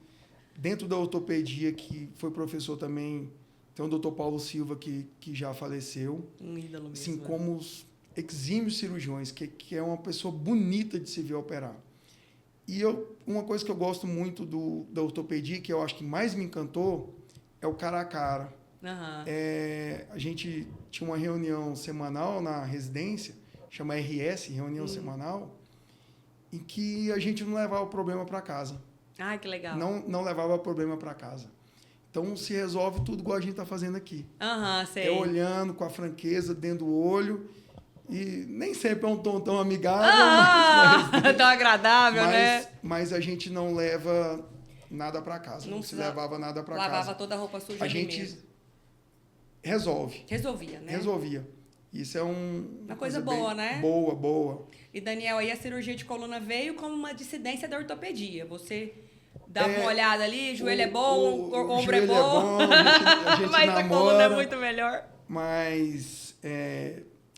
[SPEAKER 2] Dentro da ortopedia, que foi professor também, tem o Dr. Paulo Silva, que já faleceu.
[SPEAKER 1] Um ídolo mesmo.
[SPEAKER 2] Assim como os exímios cirurgiões, que é uma pessoa bonita de se ver operar. E uma coisa que eu gosto muito da ortopedia, que eu acho que mais me encantou, é o cara a cara. A gente tinha uma reunião semanal na residência, chama RS, reunião semanal, em que a gente não levava o problema para casa.
[SPEAKER 1] Ai, que legal.
[SPEAKER 2] Não levava o problema para casa. Então, se resolve tudo igual a gente está fazendo aqui.
[SPEAKER 1] Sei.
[SPEAKER 2] É olhando com a franqueza dentro do olho. E nem sempre é um tom tão amigável.
[SPEAKER 1] Tão agradável, né?
[SPEAKER 2] Mas a gente não leva nada para casa. Não se levava nada para casa.
[SPEAKER 1] Lavava toda a roupa suja
[SPEAKER 2] a
[SPEAKER 1] ali
[SPEAKER 2] gente
[SPEAKER 1] mesmo. Resolvia, né?
[SPEAKER 2] Resolvia. Isso é uma
[SPEAKER 1] coisa boa, né?
[SPEAKER 2] Boa.
[SPEAKER 1] E, Daniel, aí a cirurgia de coluna veio como uma dissidência da ortopedia. Você dava uma olhada ali, joelho é bom, ombro é bom.
[SPEAKER 2] A gente
[SPEAKER 1] mas
[SPEAKER 2] namora,
[SPEAKER 1] a coluna é muito melhor.
[SPEAKER 2] Mas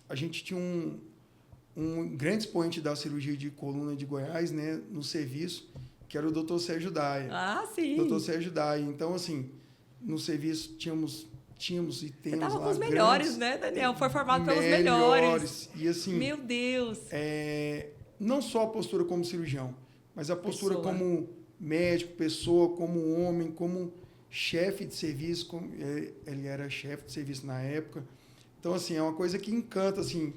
[SPEAKER 2] a gente tinha um grande expoente da cirurgia de coluna de Goiás, né, no serviço, que era o Dr. Sérgio Daia.
[SPEAKER 1] Sim.
[SPEAKER 2] Dr. Sérgio Daia. Então, assim, no serviço tínhamos e temos lá...
[SPEAKER 1] Você estava com os melhores, né, Daniel? Foi formado pelos melhores.
[SPEAKER 2] E assim...
[SPEAKER 1] Meu Deus!
[SPEAKER 2] Não só a postura como cirurgião, mas a postura como médico, pessoa, como homem, como chefe de serviço. Ele era chefe de serviço na época. Então, assim, é uma coisa que encanta, assim...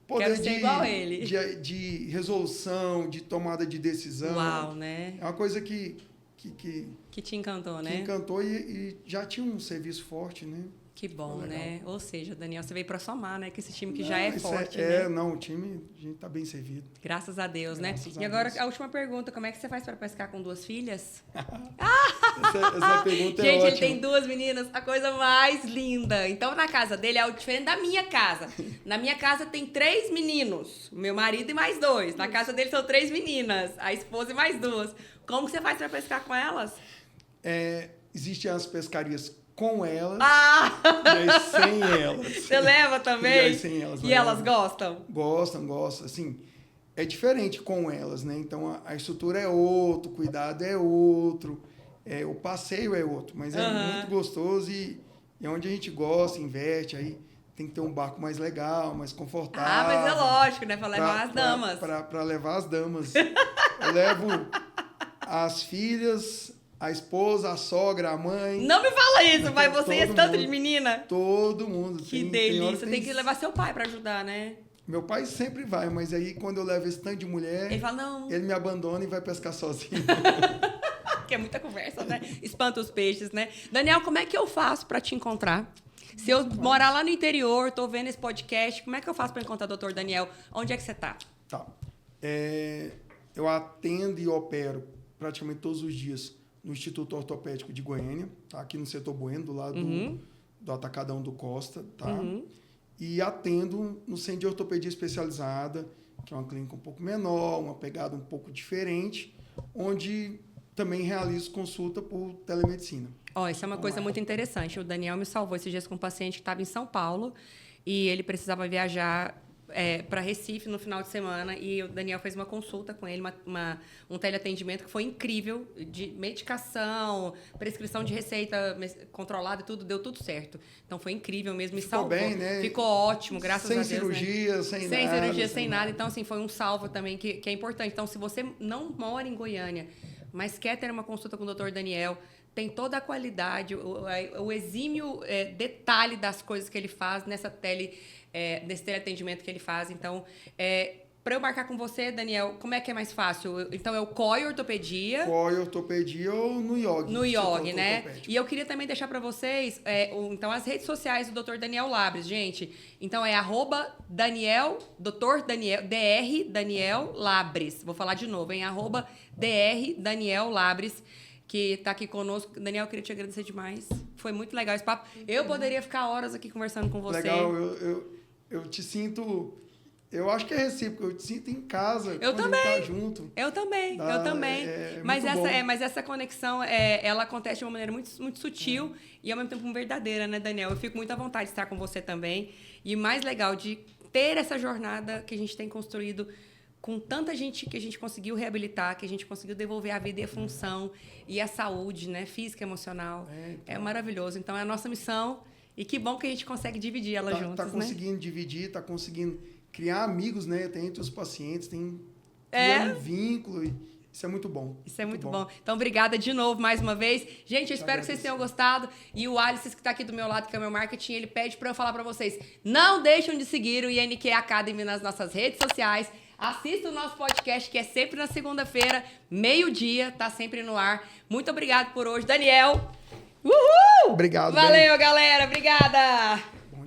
[SPEAKER 2] Poder
[SPEAKER 1] Quero ser igual a ele.
[SPEAKER 2] De resolução, de tomada de decisão.
[SPEAKER 1] Uau, né?
[SPEAKER 2] É uma coisa que
[SPEAKER 1] te encantou, né?
[SPEAKER 2] Que encantou e já tinha um serviço forte, né?
[SPEAKER 1] Que bom,
[SPEAKER 2] Legal.
[SPEAKER 1] né? Ou seja, Daniel, você veio para somar, né? Que esse time que já é
[SPEAKER 2] Isso
[SPEAKER 1] forte, né?
[SPEAKER 2] Não, o time, a gente tá bem servido.
[SPEAKER 1] Graças a Deus,
[SPEAKER 2] Graças
[SPEAKER 1] né?
[SPEAKER 2] a
[SPEAKER 1] E agora,
[SPEAKER 2] Deus.
[SPEAKER 1] a última pergunta. Como é que você faz para pescar com 2 filhas?
[SPEAKER 2] Essa pergunta é
[SPEAKER 1] Gente,
[SPEAKER 2] ótima.
[SPEAKER 1] ele tem 2 meninas, a coisa mais linda. Então, na casa dele é diferente da minha casa. Na minha casa tem 3 meninos. Meu marido e mais 2. Na casa dele são 3 meninas. A esposa e mais 2. Como que você faz para pescar com elas?
[SPEAKER 2] Existem as pescarias com elas
[SPEAKER 1] Ah!
[SPEAKER 2] e as sem elas.
[SPEAKER 1] Você leva
[SPEAKER 2] E
[SPEAKER 1] também?
[SPEAKER 2] as sem elas.
[SPEAKER 1] E elas gostam?
[SPEAKER 2] Gostam. Assim, é diferente com elas, né? Então, a estrutura é outro, o cuidado é outro, o passeio é outro. Mas é muito gostoso e é onde a gente gosta, investe, aí tem que ter um barco mais legal, mais confortável.
[SPEAKER 1] Ah, mas é lógico, né? Para levar as damas.
[SPEAKER 2] Para levar as damas. Eu levo as filhas, a esposa, a sogra, a mãe.
[SPEAKER 1] Não me fala isso, vai você e esse
[SPEAKER 2] Todo
[SPEAKER 1] tanto
[SPEAKER 2] mundo.
[SPEAKER 1] de menina.
[SPEAKER 2] Todo mundo.
[SPEAKER 1] Que
[SPEAKER 2] Tem
[SPEAKER 1] delícia.
[SPEAKER 2] hora
[SPEAKER 1] Tem que levar seu pai para ajudar, né?
[SPEAKER 2] Meu pai sempre vai, mas aí quando eu levo esse tanto de mulher,
[SPEAKER 1] Ele fala, não,
[SPEAKER 2] ele me abandona e vai pescar sozinho.
[SPEAKER 1] que é muita conversa, né? Espanta os peixes, né? Daniel, como é que eu faço para te encontrar? Se eu morar lá no interior, tô vendo esse podcast, como é que eu faço para encontrar o Dr. Daniel? Onde é que você tá?
[SPEAKER 2] Tá. Eu atendo e opero praticamente todos os dias no Instituto Ortopédico de Goiânia, tá? Aqui no setor Bueno, do lado do Atacadão do Costa, tá? E atendo no Centro de Ortopedia Especializada, que é uma clínica um pouco menor, uma pegada um pouco diferente, onde também realizo consulta por telemedicina.
[SPEAKER 1] Ó, isso é uma coisa muito interessante. O Daniel me salvou esses dias com um paciente que estava em São Paulo e ele precisava viajar para Recife no final de semana e o Daniel fez uma consulta com ele, um teleatendimento que foi incrível, de medicação, prescrição de receita controlada e tudo, deu tudo certo. Então foi incrível mesmo, me salvou.
[SPEAKER 2] Ficou bem, né?
[SPEAKER 1] Ficou ótimo, graças a Deus.
[SPEAKER 2] Sem cirurgia,
[SPEAKER 1] né?
[SPEAKER 2] sem
[SPEAKER 1] Sem
[SPEAKER 2] nada.
[SPEAKER 1] cirurgia, sem nada. Então, assim, foi um salvo também que é importante. Então, se você não mora em Goiânia, mas quer ter uma consulta com o Dr. Daniel, tem toda a qualidade, o exímio detalhe das coisas que ele faz nesse teleatendimento que ele faz. Então, para eu marcar com você, Daniel, como é que é mais fácil? Então, é o COI Ortopedia.
[SPEAKER 2] COI Ortopedia ou no IOG.
[SPEAKER 1] No IOG, né? E eu queria também deixar para vocês, então, as redes sociais do Dr. Daniel Labres, gente. Então, é Dr. Daniel Labres. Vou falar de novo, hein? @Dr. Daniel Labres, que está aqui conosco. Daniel, eu queria te agradecer demais. Foi muito legal esse papo. Eu poderia ficar horas aqui conversando com você.
[SPEAKER 2] Legal, eu te sinto... Eu acho que é recíproco, eu te sinto em casa quando a gente tá junto.
[SPEAKER 1] Eu também. Mas essa conexão, ela acontece de uma maneira muito, muito sutil e ao mesmo tempo verdadeira, né, Daniel? Eu fico muito à vontade de estar com você também. E o mais legal de ter essa jornada que a gente tem construído com tanta gente que a gente conseguiu reabilitar, que a gente conseguiu devolver a vida e a função e a saúde, né, física e emocional. É maravilhoso. Então, é a nossa missão e que bom que a gente consegue dividir ela juntos,
[SPEAKER 2] tá conseguindo dividir, tá conseguindo criar amigos, né? Tem entre os pacientes, tem um vínculo. Isso é muito bom.
[SPEAKER 1] Isso é muito bom. Então, obrigada de novo, mais uma vez. Gente, eu espero que vocês tenham gostado. E o Alisson, que está aqui do meu lado, que é o meu marketing, ele pede para eu falar para vocês, não deixem de seguir o INQ Academy nas nossas redes sociais. Assista o nosso podcast, que é sempre na segunda-feira, meio-dia, tá sempre no ar. Muito obrigado por hoje, Daniel. Uhul!
[SPEAKER 2] Obrigado.
[SPEAKER 1] Valeu, galera. Obrigada.